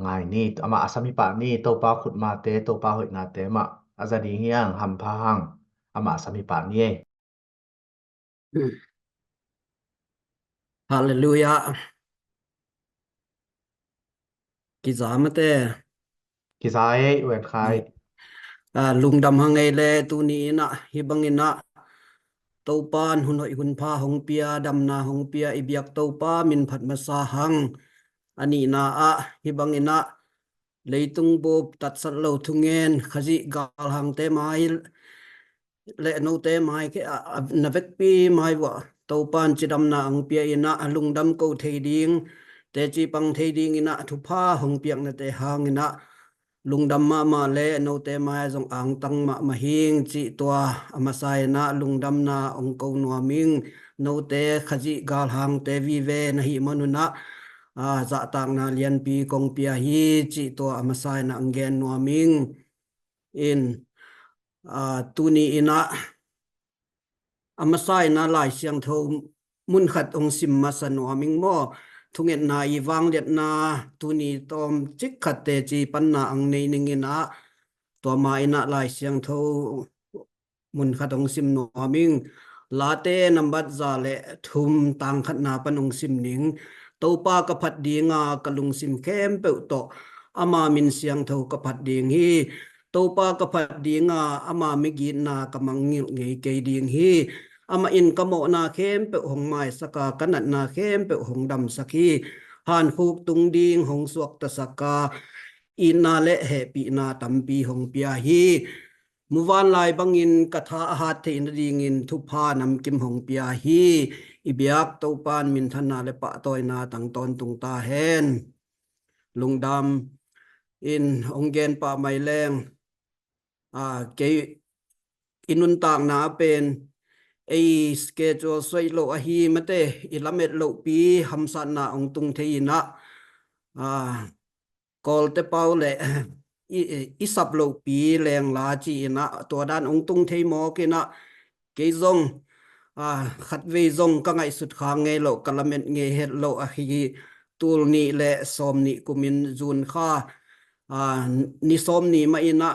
ngai ni ama asami pa ni to pa khut ma te to pa hoi na te ma azadi hiang ham pha hang ama asami pa ni Hallelujah. Kizamate. Kisai uen khai Lung dam hangai le tu ni na hibangina topan hunoi hun pha hong pia dam na hong pia ibyak topa min phat masa hang ani na a hibangina leitung bob tat sat lo thungen khaji gal hang te mai le no te mai ke navek pi mai wa topan chidam na ang pia ina lung dam ko thei ding te chi pang thei ding ina thu pha hong piak na te hang ina lung dam ma le no te mai jong ang tang ma hing chi tua amasai na lung dam na ong ko no ming no te khaji gal hang te vi ve na hi manuna za tang na lian pi kong pia hi chi tua amasai na angen no ming in tu ni ina amasai na lai siang tho mun khat ong sim ma san no ming mo thunget na i wang let na tu ni tom chik khat te chi pan na ang nei ning ina to mai na lai siang tho mun khat ong sim no ming la te number za le thum tang khat na pan ong sim ning to pa ka phat dinga kalung sim kem pe to ama min siang tho ka phat ding hi to pa ka phat dinga ama mi gi na kamang ngei ke ding hi ama in kamo na khem pe hong mai saka kanat na khem pe hong dam saki han huk tung ding hong suak ta saka ina le he pi na tampi hong pia hi muwan lai bangin katha hat the in ding in thu pha nam kim hong pia hi ibyak to pan min thana le pa toy na tang ton tung ta hen lungdam in ongen pa mai leng ke inun tang na pen ei schedule soi lo a hi mate ilamet lo pi hamsan na ong tung theina kol te pau le isap lo pi leng la chi na to dan ong tung thei mo ke na ke zong khat ve zong ka ngai sut kha nge lo kalamet nge het lo a hi tul ni le som ni kumin zun kha ni som ni ma ina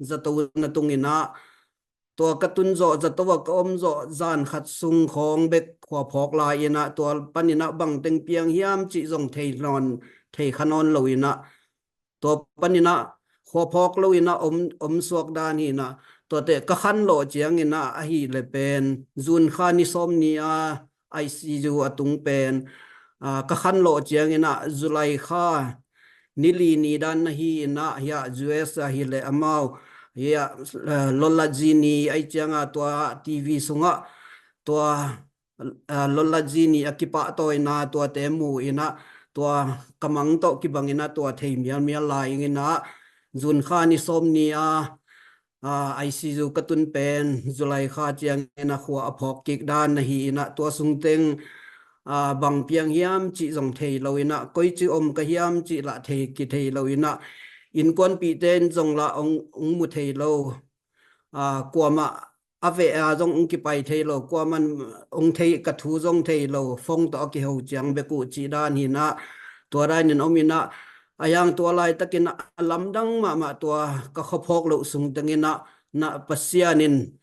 zato na tung ina to katun zo zato wa kom zo zan khat sung khong bek khwa phok la ina to panina bang teng piang hiam chi zong thei non thei khanon lo ina to panina khwa phok lo ina om suak dan hi na ตัวเตะก็ขันโลเจียงนะอหิเลยเป็นจุนขานิสอมนีอาICU ตุงเป็นก็ขันโลเจียงนะจุไลขานิลีนีดันฮีนะเฮียจูเอสฮิเลอมาวเฮียลลาจีนีไอเจียงตัวทีวีสุงะตัวลลาจีนีอคิปะตัวนะตัวเตมูอินะตัวกำมังโตกิบังอินะตัวเทียมยันเมียลายอินะจุนขานิสอมนีICU กตุนเป็นจุไลขาเจียงนะขัวอภอกกิกดานนะฮีนะตัวสุงเต็งบางเพียงยามจีจงเทลวินะก้อยจีอมกะยามจีละเทกิเทลวินะอินกวนปีเต้นจงละองมุเทโลกว่ามาอเวจงองกิไปเทโลกว่ามันองเทกทูจงเทโลฟงต่อกิเฮาจังเบกุจีดานหินะตัวได้นินอมินะyang tua lai takin lamdang ma tua ka khopok lo sung tangina na pasianin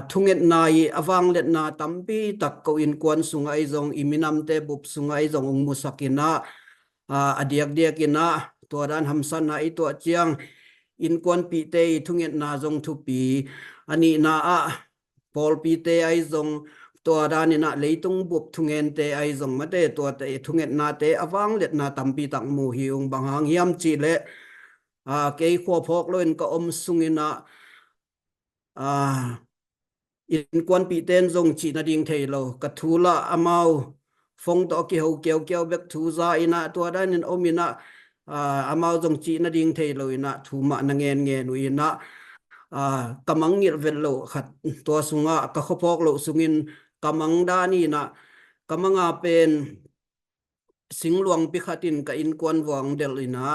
thunget nai awang let na tampi tak ko in kwan sungai jong iminam te bup sungai jong ung musakina adiak diakina tua dan hamsan na ito chiang in kwan pi te thunget na jong thu pi ani na pol pi te ai jongตัวด้านนี้นะเลยต้องบุบทุ่งเงินเตไอส่งมาเตตัวเตทุ่งเงินนาเตอวังเล็ดนาตัมปีตักมูหิวบางหางยามจีเละเกยขัวพอกเลยก็อมสุงินะอินกวนปีเต้นทรงจีนาดิงเทโลกระทูละอามาวฟงตอกิเฮาเกียวเกียวเบกทูซาอินะตัวด้านนี้อมินะอามาวทรงจีนาดิงเทโลอินะทูมะนางเงินเงินอินะกำมังเงียเวลโลขัดตัวสุงะกะขพอกโลสุงินกำมังดานี่นะกำมังเป็นสิงหลวงปิขัดินกับอินกวนวังเดลินะ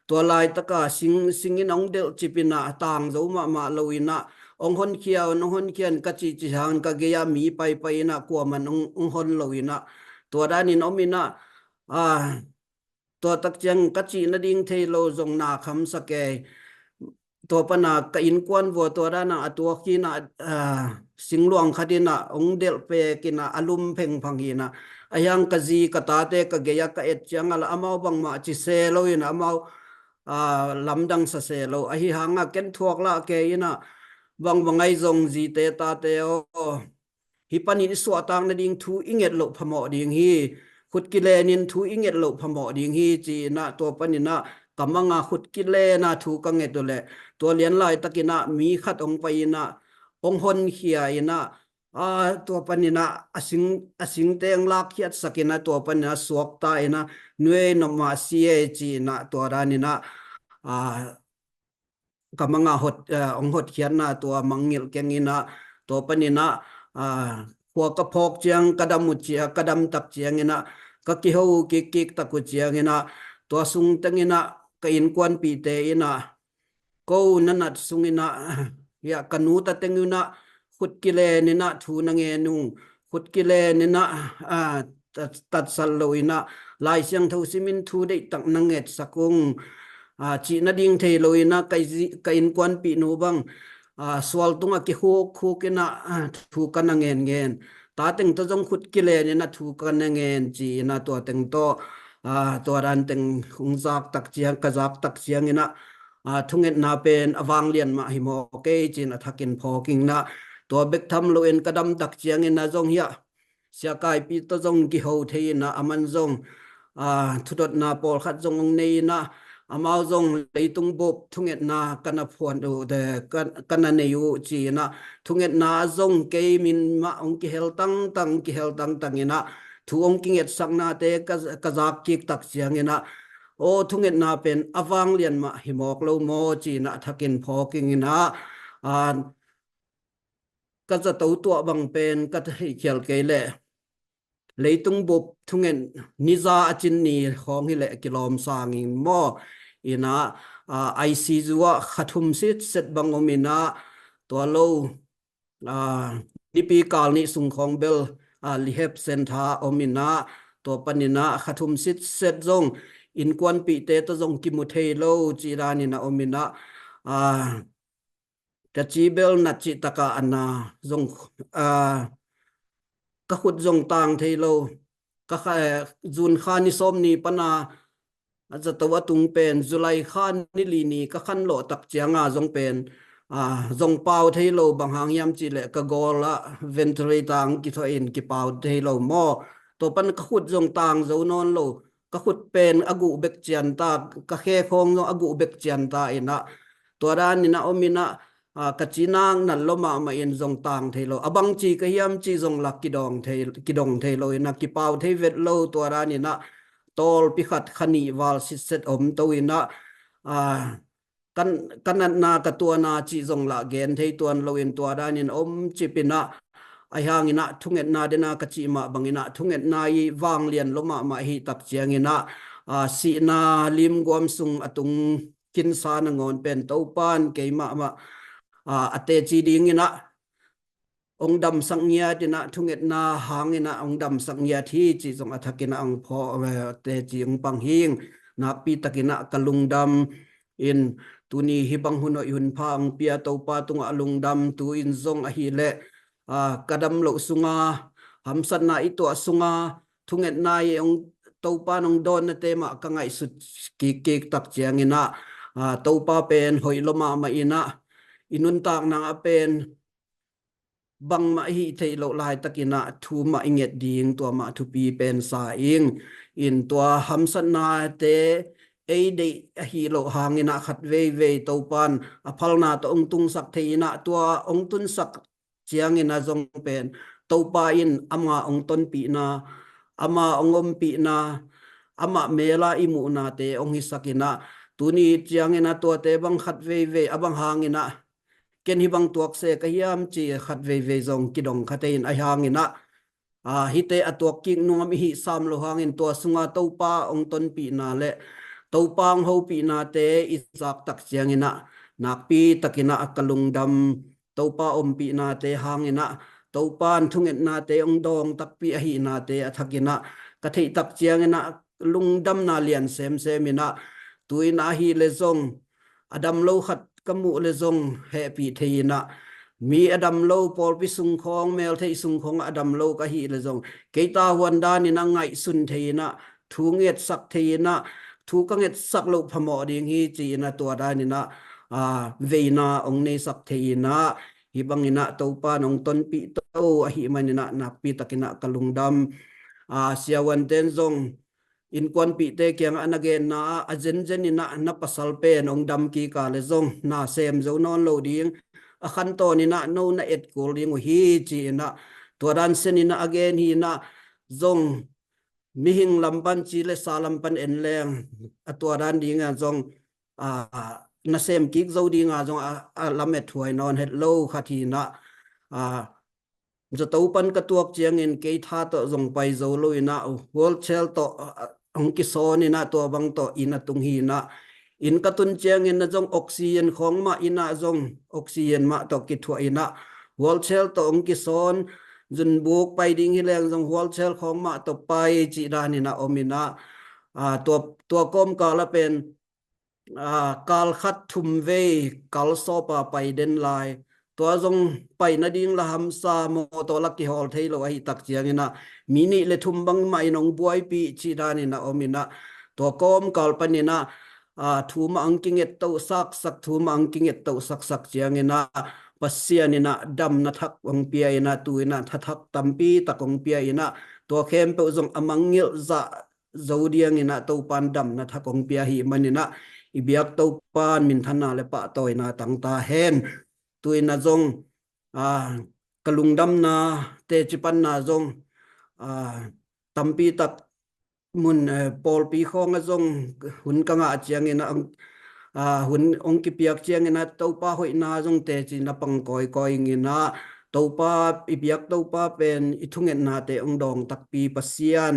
ตัวลายตะกาสิงอินองเดลจิปินะต่างเจ้ามาโลอินะองหนเขียวองหนเขียนกะจิจิฮังกะเกียมีไปนะกลัวมันองหนโลอินะตัวด้านนี้น้องมินะตัวตักจังกะจินดิ่งเทโลจงนาคำสเกตัวปนักกับอินกวนวัวตัวด้านน่ะตัวกินะสิงหลวงขัดินะองเดลเปกินะอลุมเพ่งพังหินะอายังกะจีกะตาเตกะเกียกะเอ็ดจังละอามาวบังมาจิเซโลอินะอามาวลำดังสเซโลอหิหังเก็นทวกละเกยินะบังไงจงจีเตตาเตโอฮิปันิสวตังนะดิ่งทูอิงเอ็ดโลพมอดิ่งฮีขุดกิเลนินทูอิงเอ็ดโลพมอดิ่งฮีจีนะตัวปนินะกำมังขุดกิเลนะทูกังเอ็ดตัวเลตัวเลียนลายตะกินะมีขัดองไปนะองหนเขียนะตัวปนินะอสิงเตงลักเขียดสกินะตัวปนินะสวกตายนะนวยนมาเสียจีนะตัวรานินะกำมังองหดเขียนนะตัวมังเงลเกงินะตัวปนินะหัวกระพกเจียงกระดำมุดเจียกระดำตักเจียงนะก็กิฮูกิกตะกุเจียงนะตัวสุงตังนะก็อินกวนปีเตนะก็นั่นน่ะสุงนะอยากกันนูตะเตงนะขุดกิเลนี่นะทูนังเงนุงขุดกิเลนี่นะตัดสัลโลยนะลายเสียงทูซิมินทูได้ตักนังเงตสักุงจีนดิ่งเทโลยนะไกอินกวนปีนูบังสวลตุงกิฮูกินะทูกันนังเงินตาเต็งตัวจงขุดกิเลนี่นะทูกันนังเงินจีนะตัวเต็งโตตัวรันเต็งคงจากตักเจียงกะจากตักเจียงนี่นะทุ่งเงินนาเป็นอวังเลียนมาหิมโอเกจีนะทักินพอกิงนะตัวเบกทำโลเอ็นกระดำตักเจียงนะจงเฮียเสียกายปีตัวจงกิโฮเทนะอามันจงทุดนาปอลขัดจงองเนนะอามาจงเลยตุงบบทุ่งเงินนากันพวนดูแต่กันเนยูจีนะทุ่งเงินนาจงเกมินมาองกิเฮลตังกิเฮลตังนี่นะทูองกิเงตสักนาเตกะจากกิกตักเสียงนะโอทุ่งเงินนาเป็นอวังเลียนมาหิมอกโลโมจีนะทักินพอกิงนะก็จะตัวบังเป็นก็จะให้เขียนเกลเลยตุงบบทุ่งเงินนิจาจินนีของฮิเลกิลอมสางอินมออินะICU ขัดทุมซิดเสร็จบังอมินะตัวโลนิปีกาลนี้สุงของเบลลิเฮปเซนทาอมินะตัวปนินะขัดทุมซิดเสร็จจงอินกวนปีเตตจงกิมุเทโลจีรานินะอมินะจะจีเบลนัดจิตกาอันนาจงก็ขุดจงต่างเทโลก็แค่จุนขานิสมนีปนาจะตัวตุงเป็นจุไลขานนิลีนีก็ขันโลตักเจียงจงเป็น zong pau thei lo bang hang yam chi le ka gola ventilator ang ki tho in ki pau thei lo mo to pan ka khut zong tang zo non lo ka khut pen agu bek chian ta ka khe khong no agu bek chian ta ina to ran ni na omina ka chinang nan lo ma in zong tang thei lo abang chi ka yam chi zong lak ki dong thei lo ina ki pau thei vet lo to ran ni na tol pi khat khani wal si set om to ina kan na ka tua na chi zong la gen thei tuan lo in tua ran in om chi pina ai hang ina thunget na de na ka chi ma bangina thunget na I wang lian lo ma hi tak chiang ina si na lim gom sung atung kin sa na ngon pen to pan ke ma ate chi ding ina ong dam sang nya tina thunget na hang ina ong dam sang nya thi chi zong athakina ong pho te chi ong pang hing na pi takina kalung dam in tuni hibang huno yun pha ang pia to pa tung alung dam tu in zong a hi le kadam lo sunga hamsan na ito asunga thunget na ong to pa nong don na te ma ka ngai su ki tak chiang ina to pa pen hoi lo ma ina inun tak na pen bang ma hi thei lo lai takina thu ma inget ding to ma thu pi pen sa ing in to hamsan na te ei de hi lo hangina khat ve to pan aphal na to ong tung sak theina to ong tun sak chiang ina zong pen to pa in ama ong ton pi na ama ong om pi na ama mela imu na te ong hi sakina tuni chiang ina to te bang khat ve abang hangina ken hi bang tuak se ka hiam chi khat ve zong kidong khatein ai hangina hi te atuak ki nuam hi sam lo hangin to sunga to pa ong ton pi na le to pang ho pi na te izak tak chiang ina nak pi takina akalung dam to pa om pi na te hangina to pan thunget na te ong dong tak pi hi na te athakina ka thei tak chiang ina lung dam na lian sem ina tuina hi le zong adam lo khat kamu le zong happy theina mi adam lo pol pi sung khong mel thei sung khong adam lo ka hi le zong keita wanda ni na ngai sun theina thu nget sak theina thu ka nget sak lo phamo ding hi chi na to da ni na veina ong nei sak theina hi bangina to pa nong ton pi to a hi manina nak pi takina kalungdam siawan ten zong in kwan pi te kyang anagain na ajen ina na pasal pen ong dam ki ka le zong na sem zo non lo ding a khan to ni na no na et kol ding hi chi na to dan sen ina again hi na zong mi hing lampan chi le salampan en leng a to dan ding a zong na sem ki zo ding a zong a lamet thuai non het lo khathi na zo to pan ka tuak chiang in ke tha to zong pai zo lo ina wol chel to ong ki so ni na to bang to ina tung hi na in ka tun chiang in na zong oxygen khong ma ina zong oxygen ma to ki thua ina wol chel to ong ki son jun buk pai ding hi leng zong wol chel khong ma to pai chi da ni na omina to kom ka la pen kal khat thum ve kal so pa pai den lai to zong pai na ding la ham sa mo to la ki hol thei lo hi tak chiang ina mini le thum bang mai nong buai pi chi da ni na omina to kom kal panina thu ma angking et to sak thu ma angking et to sak chiang ina pasian ina dam na thak ong pia ina tu ina thak tampi takong pia ina to khem pe zong amangil za zodiang ina to pan dam na thakong pia hi manina ibiak to pan min thana le pa toina tangta hen tuina zong kalungdam na te chipan na zong tampi tak mun pol pi khong zong hun kanga chiang ina hun ong ki piak chiang ina to pa hoi na zong te chi na pang koi ngina to pa ibiak to pa pen ithungen na te ong dong tak pi pasian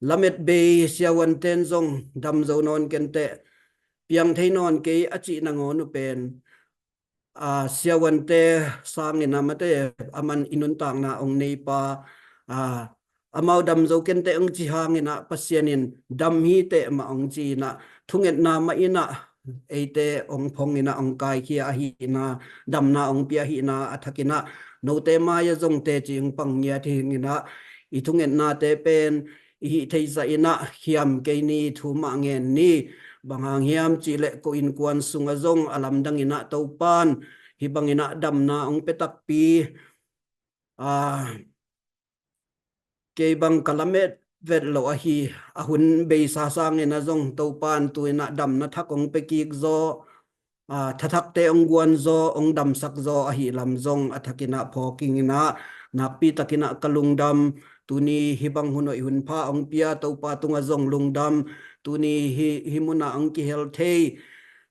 lamet be siawan ten zong dam zo non kente piang thei non ke achi na ngon pen siawan te sang ina mate aman inun tang na ong nei pa amau dam zo kente ong chi hang ina pasianin dam hi te ma ong chi na thunget na ma ina eite ong phong ina ong kai khi a hi na dam na ong pia hi na athakina no te ma ya zong te ching pang nya thing ina I thunget na te pen hi thei za ina hiam ke ni thu ma ngen ni bangang hiam chi le ko in kwan sunga zong alam dang ina topan hi bang ina dam na ong petak pi ke bang kalamet vet lo a hi a hun be sa sang ina zong topan tu ina dam na thak ong pe ki zo thatak te ong guan zo ong dam sak zo a hi lam zong athakina phoking ina nakpi takina kalungdam tuni hibang hunoi hun pha ong pia topa tunga zong lungdam tuni hi muna ang ki hel thei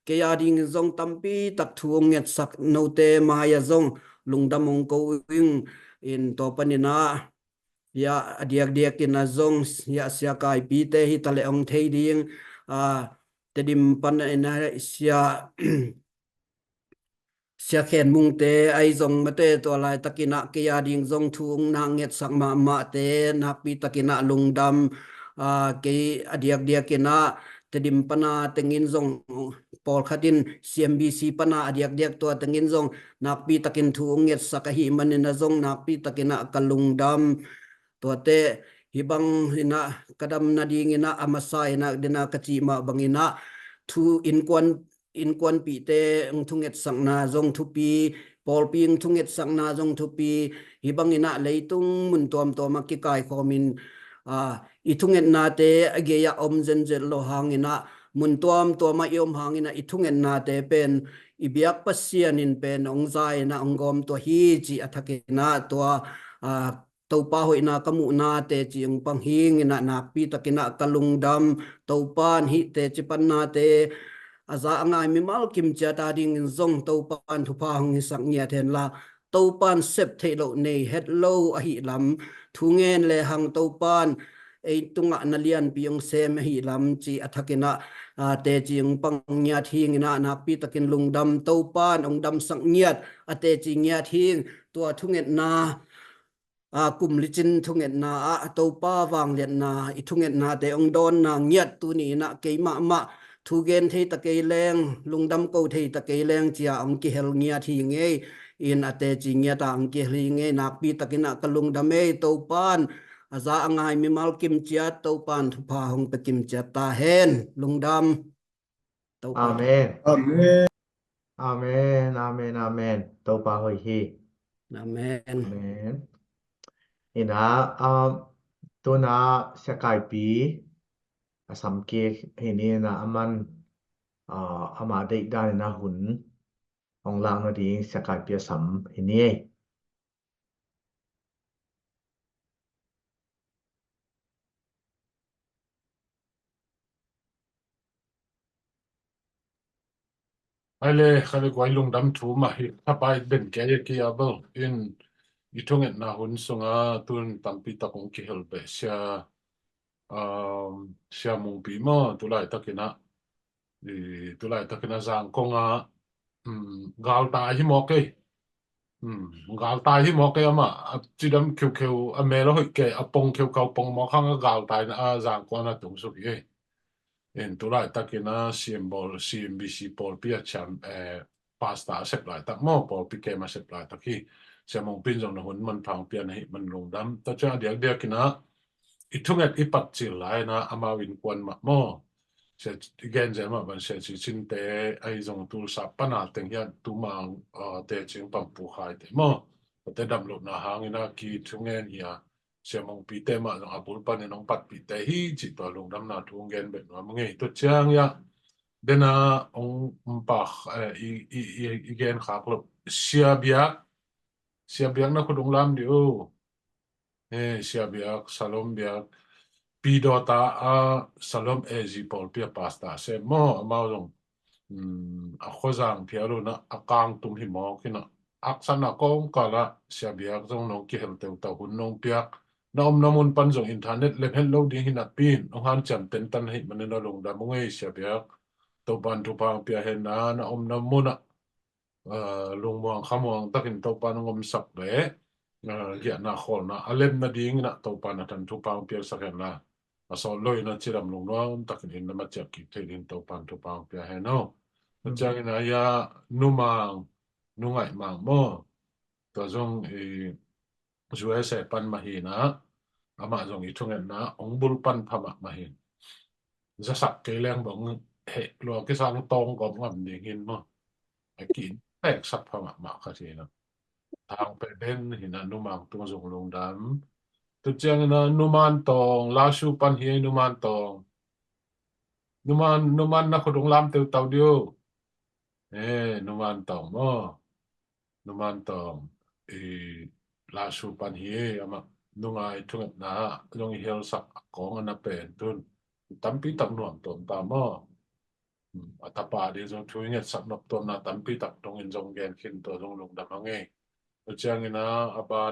ke ya ding zong tampi tak thuong nget sak note maya zong lungdam ong ko wing in to panina ya adiak diak in zong ya sia kai pi te hi tale ong thei ding tedim pan ina sia sia khen mung te ai zong mate to lai takina ke ya ding zong thung na nget sak ma te nak pi takina lungdam ke adiak diakina tedim pana tengin zong pol khatin CMBC pana adiak diak to tengin zong nak pi takin thung nget sak hi manina zong nak pi takina kalungdam to te hibang hina kadam na ding ina amasai na dina kachima bangina thu in kwan pi te ung thunget sang na zong thu pi pol pi ung thunget sang na zong thu pi hibang ina leitung mun tom tom ki kai khomin i thunget na te age ya om zen zel lo hangina mun tom tom ma yom hangina i thunget na te pen i biak pasian in pen ong zai na ong gom to hi chi athakina to topa hoi na kamu na te chi ung pang hing ina nak pi takina kalungdam topan hi te chi pan na te aza angai mi mal kim cha ta ding zong topan thu pa hong sak nya then la topan sep thelo nei het lo a hi lam thu ngen le hang topan ei tunga na lian piong sem hi lam chi athakina te ching pang nya thing ina na pi takin lungdam topan ong dam sak nyat ate chi nya thing tua thunget na kum lichin thunget na topa wang lian na i thunget na te ong don na nyat tu ni na ke ma thu gen thei ta ke leng lungdam ko thei ta ke leng chia ong ki hel nya thi nge in ate chi nya ta ong ki hli nge nak pi takina kalungdam e topan aza angai mi mal kim chia topan thu pha hong pe kim chia ta hen lungdam topan Amen. Amen. Amen. Amen. Amen. Topa hoi hi. amen Amen. Ina to na sakai pi asam ke hini na aman ama dei dan na hun ong lang na di sakai pi asam hini ai le khale gwai lungdam thu ma hi thapai ben ke ki abel in itunget na hun sunga tun tampi takong ki helbe sia mung pi mo tulai takina tulai takina zang konga gal ta hi mo ke gal ta hi mo ke ama chidam kyu kyu a me lo ke apong kyu kau pong mo khang gal ta na zang ko na tung su ye en tulai takina symbol CMBC pol pia cham pasta sep lai tak mo pol pi ke ma sep lai tak hi sia mong pin jong na hun man phang pia na hi man long dam ta cha dia kina itunget ipat chil lai na ama win kwan ma mo se gen je ma ban se chi chin te ai jong tul sa pana teng hian tu mang te ching pam pu khai te mo te dam lo na hangina ki thungen ya se mong pi te ma jong apul pan nong pat pi te hi chi to long dam na thung gen be no nge to chang ya dena ong pa i gen khak lo sia biak na khudung lam di o sia biak salom biak pidota salom ezi pol pia pasta se mo amao long a khozang phialo na akang tum hi mo kina aksana kong kala sia biak jong no ki hel teu ta hun nong piak na namun pan jong internet le hel lo ding hinat pin ong han cham ten tan hi manena long da mo ngai sia biak to ban tu pang pia hen na namuna lung muang khamuang takin to pan ngom sak be ya na khol na alem na ding na to pan tan tu pang pia sak na asol loi na chiram lung no takin hin na ma chak ki thein to pan tu pang pia hen no chang na ya numang nungai mang mo to jong USA pan mahina ama jong i thungen na ong bul pan phama mahin zasak ke leng bong hệ lo cái sang tông có ngầm đi hin mà cái kín tẹt sắp phàm mà cái gì nó thang pe bên thì nó nu mang tung dùng lùng đám tu chang nó nu man tong la su pan hi nu man tong nu man na ko dong lam teu tau dio nu man tong mo nu man tong la su pan hi ama nu ngai thung na long hiel sak ko na pen tun tampi tam nuam tom ta mo atapa di zong thui nget sak nok tom na tampi tak dong in zong gen khin to zong lung dam ange tu chang ina aba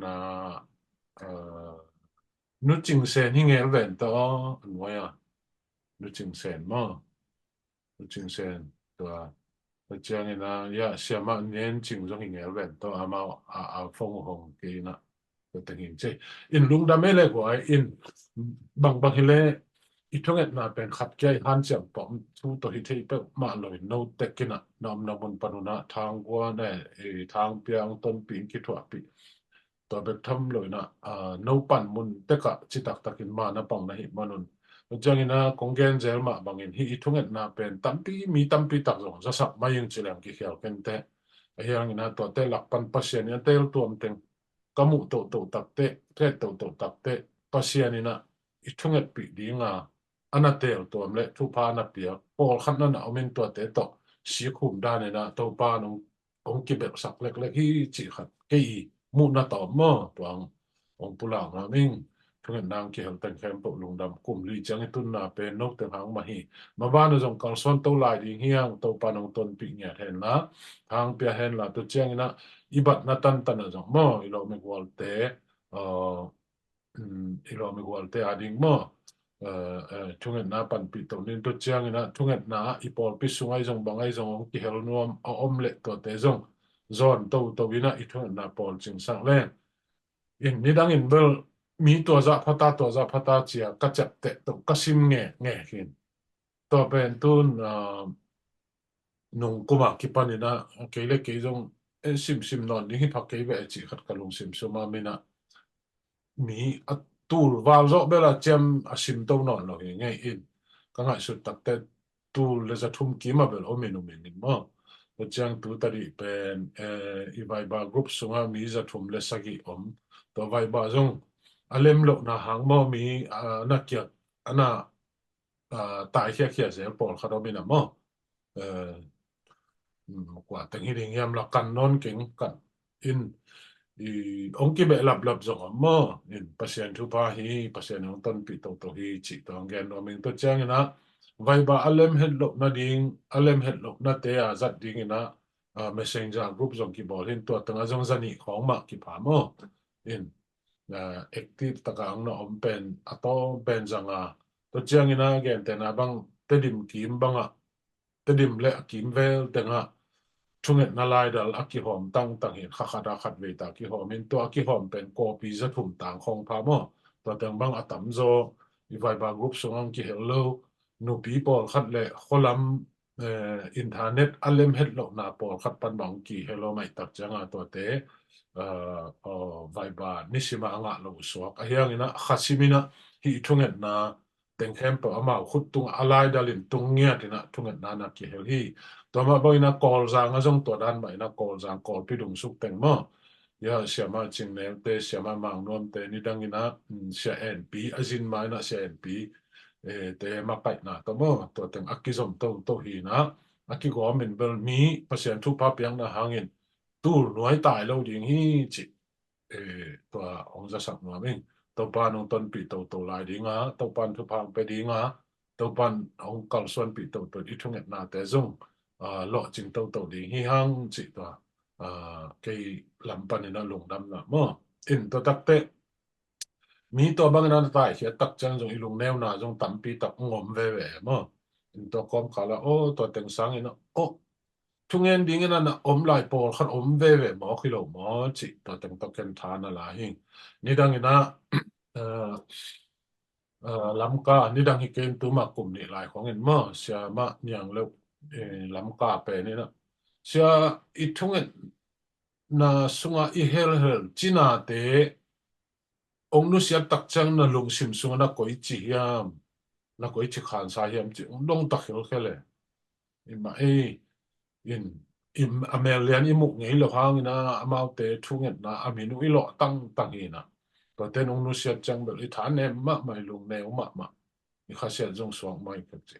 na nu ching sen hi ngel ven to noi à nu ching sen mo nu ching sen to tu chang ina ya siama nien ching zong hi ngel ven to ama phong hong ki na to tình hình chơi in lung đam mê lệ của ai in bằng hi lệ ít thông na pen khát cái han chiang pom thu to hi thei pe ma loi no tekina nam nam bon panuna thang kwa ne thang piang ton pin ki thwa pi to be tham loi na no pan mun teka chitak takin ma na pang na hi manun jangina kongen zel ma bangin hi thunget na pen tampi mi tampi tak zong za sak mayung chilang ki khial ken te hiang ina to te lak pan pasien ya tel tuam teng kamu to tak te to tak te pasien ina i thunget pi dinga ana tel tuam le thu pa na pia pol khan na omin to te to si khum da ne na to pa nong ong ki bek sak lek lek hi chi khat ke i mu na to mo tuang ong pula ma ming thunget nang ki hal tan khem po lung dam kum li chang tun na pe nok te hang ma hi ma ba no jong kal son to lai ding hiang to pa nong ton pi nya hen na hang pia hen la to chang na ibat na tan tan jong mo i lo me gwal te i lo me gwal te ading mo thunget na pan pi to nin to chang ina thunget na i pol pi sungai jong bangai jong ong ki hel nuam om le to te jong zon to ina i thunget na pol ching sang le in nidang in bel mi to za phata chia ka chap te to kasim nge hin to pen tun nung kuma kipanina keile ke jong sim non ni hi phak ke ve chi khat kalung sim suma mina mi atul wal zo bela chem asim to non lo hi nge in ka ngai su tak te tul le za thum ki ma bel o menu min mo to chang tu tari pen i vai ba group sunga mi za thum le sagi om to vai ba jong alem lo na hang mo mi na kya ana tai khia zel pol khado mina mo quả tình hình em là cần non kính cần in ông kia bị lập rồi mà in pasien thu pa hi pasien ông tân bị tổ hi chỉ tổ gen nó mình tôi chăng na vậy ba alem hết lộc na ding alem hết lộc na te à zat ding na messenger group zong ki bol hin to tang zong zani khong ma ki pa mo in active takang na om pen ato pen zanga tôi chăng na gen te na bang te dim kim banga te dim le kim vel te nga chunget na lai dal aki hom tang hin khakha khat ve ta ki hom in to aki hom pen copy za thum tang khong pha mo to tang bang atam zo i vai ba group song ki hello no people khat le kholam internet alem het lo na por khat pan bang ki hello mai tak changa to te vai ba nisima anga lo so a hiang ina khasimina hi chunget na teng hem pa ama khut tung alai dalin tung ngia tina chunget na na ki hel hi to ma boy na call zang a jong to dan mai na call zang call pi dung suk teng mo ya siama ching ne te siama mang nom te ni dang ina sia np azin mai na sia np te ma pai na to mo to teng akizom to hi na aki go min bel mi pasien thu pa piang na hangin tu nuai tai lo ding hi chi to ong za sak no ming to pa nong ton pi to lai ding a to pan thu phang pe ding a to pan ong kal son pi to i thunget na te zong lo ching to ding hi hang chi to cái làm pan na lung dam na mo in to tak te mi to bang na tai khia tak chang jong ilung neu na jong tam pi tak ngom ve mo in to kom khala o to teng sang in o thungen ding na na om lai pol khan om ve mo khilo mo chi to teng to ken tha na la hin ni dang ina lam ka ni dang hi ken tu ma kum ni lai khong en mo sia ma nyang le lam ka pe ni na sia I thungen na sunga I hel china te ong nu sia tak chang na lung sim sunga na koi chi hiam là có chỉ khán sai hiểm chỉ đông tắc hiểu cái lệ mà in American imuk ngei lo hang na amautte thunget na aminu ilo tang ina to ten ong nu sia chang bel i than em ma mai lung ne ma i kha sia jong suang mai ka chi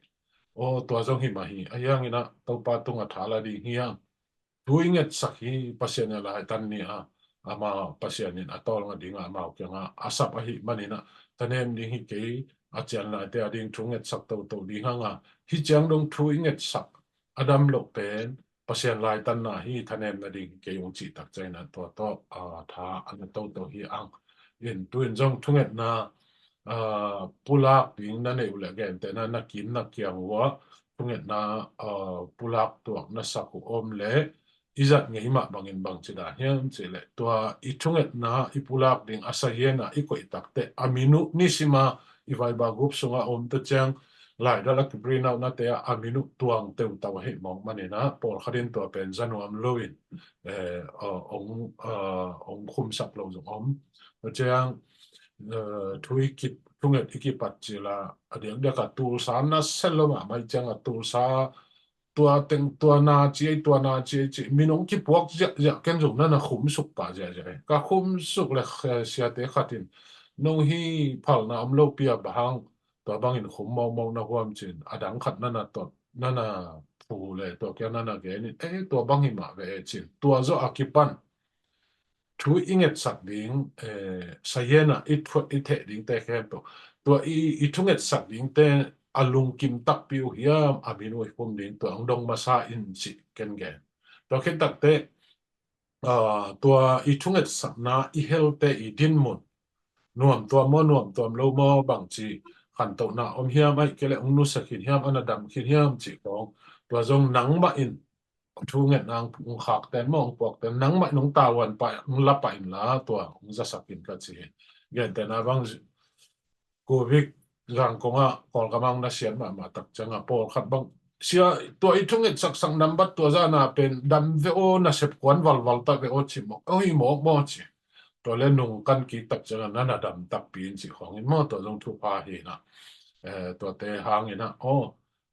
o to jong hi ma hi ayang ina to pa tunga thala di hiang tuinget sakhi pasien la tan ni a ama pasien in atol nga dinga ama ke nga asap a hi manina tanem ding hi ke a chan la te ading thunget sak to di nga hi chang dong tuinget sak adam lo pen pasien lai tan na hi tanem na ding ke yong chi tak chai na to a tha an to hi ang in tuin jong thunget na pulak ding na ne ule gen te na kim na kyang wa thunget na pulak tuak na saku om le izat ngei ma bangin bang chida hian chele tua I thunget na I pulak ding asayena I koi takte aminu nisima I vai ba gup sunga om te chang lai da la kibrin out na te aminu tuang teu taw he mong manina por kharin to pen zanu am loin ong khum sap lo zong om chang thui kit thunget ikipat chila adiang da ka tul sa na seloma mai chang a tul sa tua na chi minong ki puak ja ken jong na khum suk pa ja ka khum suk le sia te khatin nong hi phal na am lo pia bahang to bang in khum mo na huam chin adang khat na to na phu le to kya na ge ni to bang hi ma ve chin tua zo akipan thu inget sak ding sayena it the ding te khem to I thunget sak ding te alung kim tak piu hiam aminu pum ding to ang dong masa in si ken ge to khen tak te tua I thunget sak na I hel te I din mun nuam to lo mo bang chi khan to na om hiam ai kele ong nu sakhin hiam anadam khin hiam chi kong tua zong nang ba in thu nget nang khak ten mong pok ten nang mai nong tawan pa ng la pa in la to ng za sakin ka chi gen ten awang covid rang konga kol kamang na sian ma tak changa pol khat bang sia to I thu nget sak sang number to za na pen dam ve o na sep kwan wal ta ve o chi mo oi mo chi to le nung kan ki tak changa na na dam tak pin chi khong in mo to jong thu pa hi na to te hang ina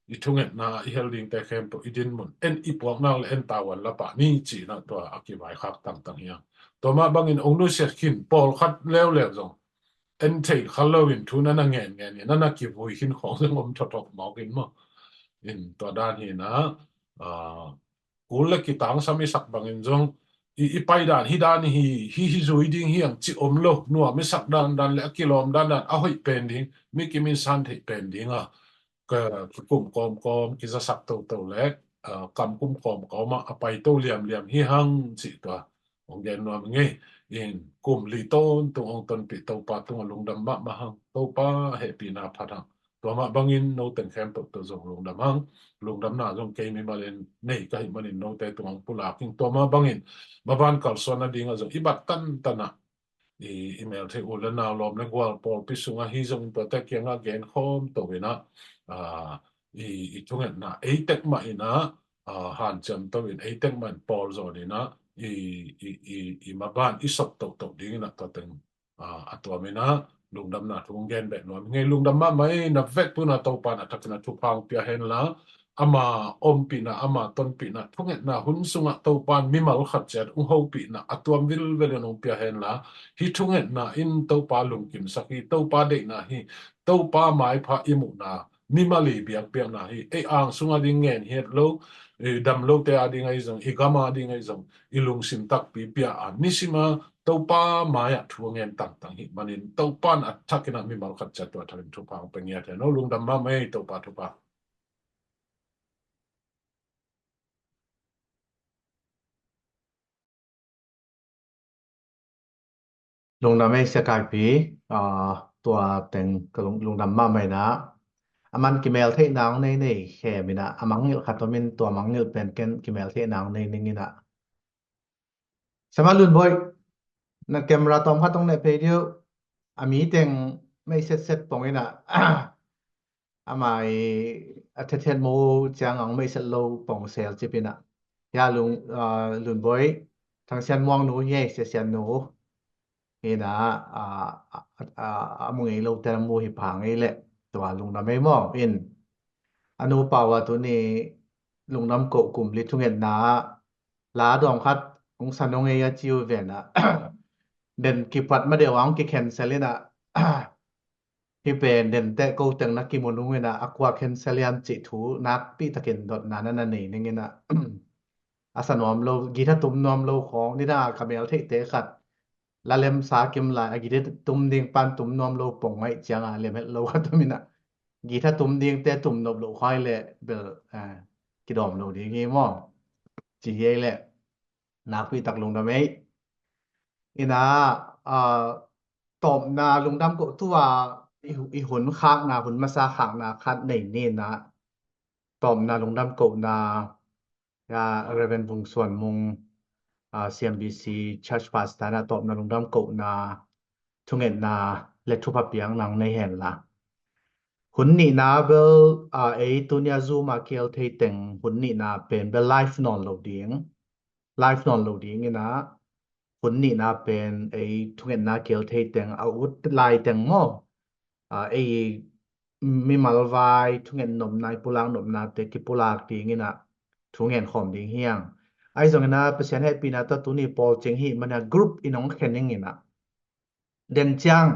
I thunget na I helding te khem to I din mun en I puak na le en tawan la pa ni chi na to aki vai khak tang hiang to ma bangin ong nu se khin pol khat lew zong en thei halloween thu na ngen ni na ki vui khin khong zong om thot mo kin mo in to dan hi na kul le ki tang sami sak bangin zong I pai dan hi zui ding hiang chi om lo nuwa mi sak dan le kilom dan a hoi pen ding mi ki min san thei pen ding cái cụm com cái giá sắp tàu lẽ cầm cụm com có mà bay tàu liềm hi hăng chỉ tòa ông gen nó nghe in cụm lì tôn tụ ông tôn bị tàu pa tụ lùng đầm mà hăng tàu pa hệ bị na phát hăng tòa mà băng in nô tên khem tụ dùng lùng đầm hăng lùng đầm na dùng cây mi mà lên này cái mà lên nô tên tụ ông pula kinh tòa mà băng in mà ban cầu xuân là đi ngay dùng ibat tan à email thế ulen nào lom lên wall Paul pisunga hi dùng tòa tay kia ngã gen khom tàu na chung na eitek ma ina han cham to in eitek man Paul zo ni na maban isop to ding na to teng atwa me na lungdam na thung gen be no nge lungdam ma mai na vet pu na to pa na tak na thu phang pia hen la ama om pi na ama ton pi na thung na hun sunga to pan mi mal khat chat ung ho pi na atwam vil vel no pia hen la hi thung na in to pa lung kim saki to pa de na hi to pa mai pha imu na mi mali biak na hi ang sunga ding ngen het lo dam lo te ading ai zong igama ding ai zong ilung sim tak pi pia nisima topa maya thuangen tang hi manin topan athakina mi mal khat chat to tharin thu pang pengya the no lung dam ma mai topa thupa lung đam ấy sẽ cái phí tua tên cái lung đam mà mày na aman kimel thế nào này này khe mình à amang ngil khát mình tua mang ngil pen ken kimel thế nào này này na sama lun boy na camera tom khát tông này video ami tên mấy set tông ấy na amai attention mo chang ang mấy set low pong sale chỉ pin à ya lun boy thằng sen muang nu ye se sen nu ina amung ei lo ter mu hi phang ei le ตัวลุงดำไม่มองอินอนุปาวะตัวนี้ลุงดำโกกลุ่มลิทุเงินนาลาดอมคัดองสันองเอียจิวเวนะ เด่นกิปัดมาเดี๋ยวอังกิแคนเซลินะ ที่เป็นเด่นแต่กูแต่งนักกิโมนุเงนะอควาเคนเซลียนจิทูนักปีตะเกนดอทนานั่นนี่นี่เงนะ อาสนอมโลกีถ้าตุ้มนอมโลของนี่นะคาเมลเทเตขัดละเลมสากิมลายกีถ้าตุ้มดิงปันตุ้มนอมโลป่งไว้เจียงอาเลมโลขัดตุ้มินะกีถ้าตุ้มดิงแต่ตุ้มนอมโลคอยเลยเบลกิดอมโลดีงี้มั่งจีเอเลยนักปีตักลงดำไหมนี่นะอ่าตอบนาลงดำก็ตัวอีหุ่นข้างนาหุ่นมาซาข้างนาคัดในนี่นะตอบนาลงดำก็นา ya reven bung suan mung CMBC Church Pastor na top na lungdam ko na thungen na le thu pa piang nang nei hen la hun ni na bel e tunia zoom a kel thei teng hun ni na pen bel life non lo ding ina hun ni na pen e thungen na kel thei teng a ut lai teng mo e mi malwai thungen nom nai pulang nom na te ki pulak ding ina thung en khom ding hiang ai zong na pasien het pina ta tu ni pol cheng hi mana group inong khening ina den chang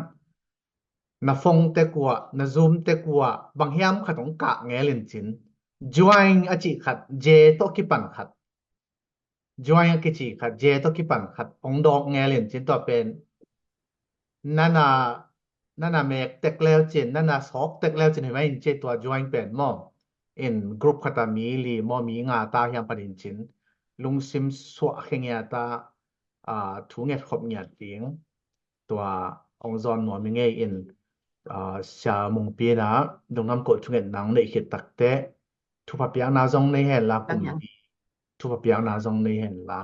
na phong te kwa na zoom te kwa bang hiam khatong ka nge lin chin join a chi khat je to ki pan khat join a ki chi khat je to ki pan khat ong dok nge lin chin to pen nana nana mek tek leo chin nana sok tek leo chin hai che to join pen mo in group khata mi li mo mi nga ta hiam padin chin lung sim swa khengya ta thu nget khop nya ting tua ong zon no mi nge in sha mung pi na dong nam ko thu nget nang nei khit tak te thu pa piang na zong nei hen la kum pi thu pa piang na zong nei hen la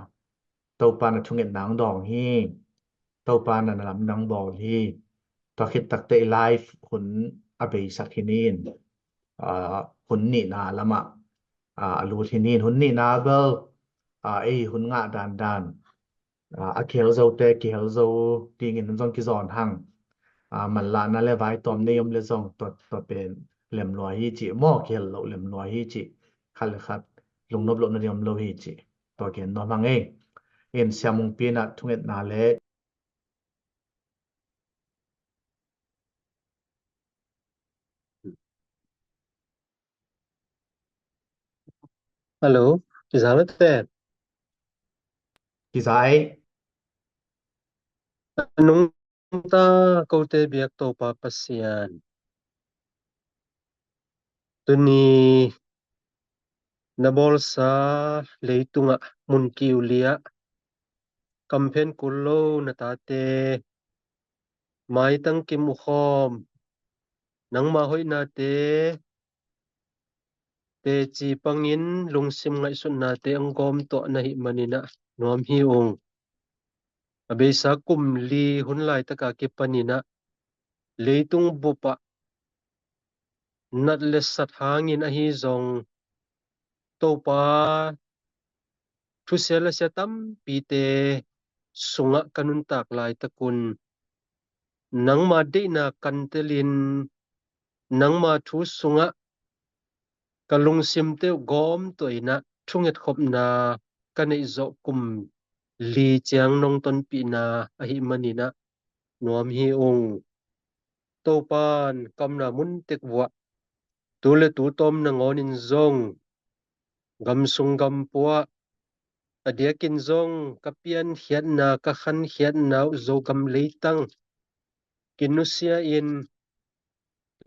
to pa na thu nget nang dong hi to pa na lam nang bol hi to khit tak te life hun abe sakhinin hun ni na lama alu thinin hun ni na bel ei hun nga dan a khel zo te khel zo ting in zong ki zon hang man la na le vai tom ne yom le zong to pen lem lo hi chi mo khel lo lem lo hi chi khal khat lung nob lo na yom lo hi chi to ken no mang ei en siamung pi na thunget na le Hello, Kisamet ki sai nung ta kaute biak to pa pasian. Tuni nabol sa leitunga mun kiulia kampen kulo natate mai tang kim khom nang ma hoi na te chi pangin lungsim ngai sun na te angom to na hi manina nuam hi ong abesa kum li hunlai taka ke panina leitung bupa nat le sat hangin a hi zong topa thusela setam pite sunga kanun tak lai takun nangma de na kantelin nangma thu sunga kalung simte gom toina thunget khop na kanei zo kum li chiang nong ton pi na a hi manina nuam hi ong topan kamna mun tekwa tule tu tom na ngonin zong gam sung gam puwa adiakin zong kapian hiat na ka khan hiat na zo gam leitang kinusia in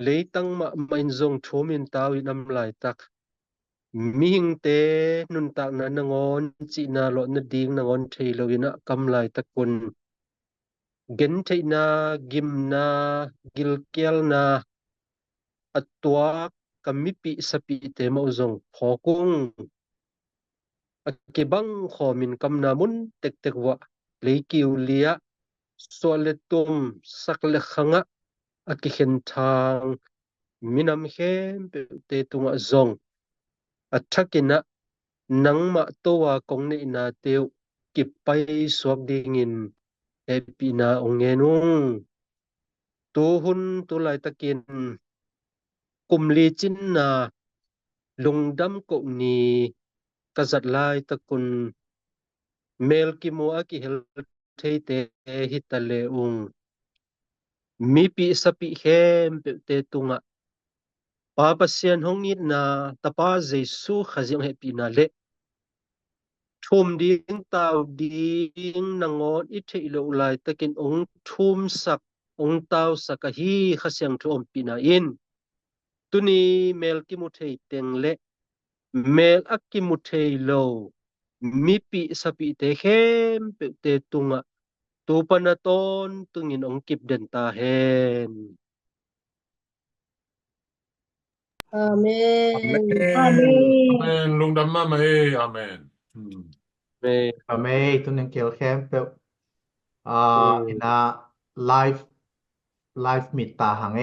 leitang ma main zong thumin tawin am lai tak mihing te nun tak na nangon chi na lo na ding nangon thei lo ina kam lai takun gen thei na gim na gilkel na atwa kamipi sapi te mo zong phokung akibang khomin kamna mun tek tek wa leikiu lia soletum sakle khanga akikhen thang minam hem te tunga zong athakina nangma towa kongne na teu kipai swak dingin epina ongenung tuhun tulai takin kumli chin na lungdam ko ni kazat lai takun mel ki mo aki hel thei te hitale mi pi sapi hem pe te tunga papa sian hongit na tapa jesu khazing he pi na le thum ding tau ding nangon i thei lo lai takin ong thum sak ong tau sakahi khasyang thum pi na in tuni mel ki mu thei teng le mel akki mu thei lo mi pi sapi te hem pe te tunga tu panaton tungin ong kip den ta hen Amen. Amen. Lungdam mama amen. me Ame tu neng kel khem pe mm. ina live meet ta hang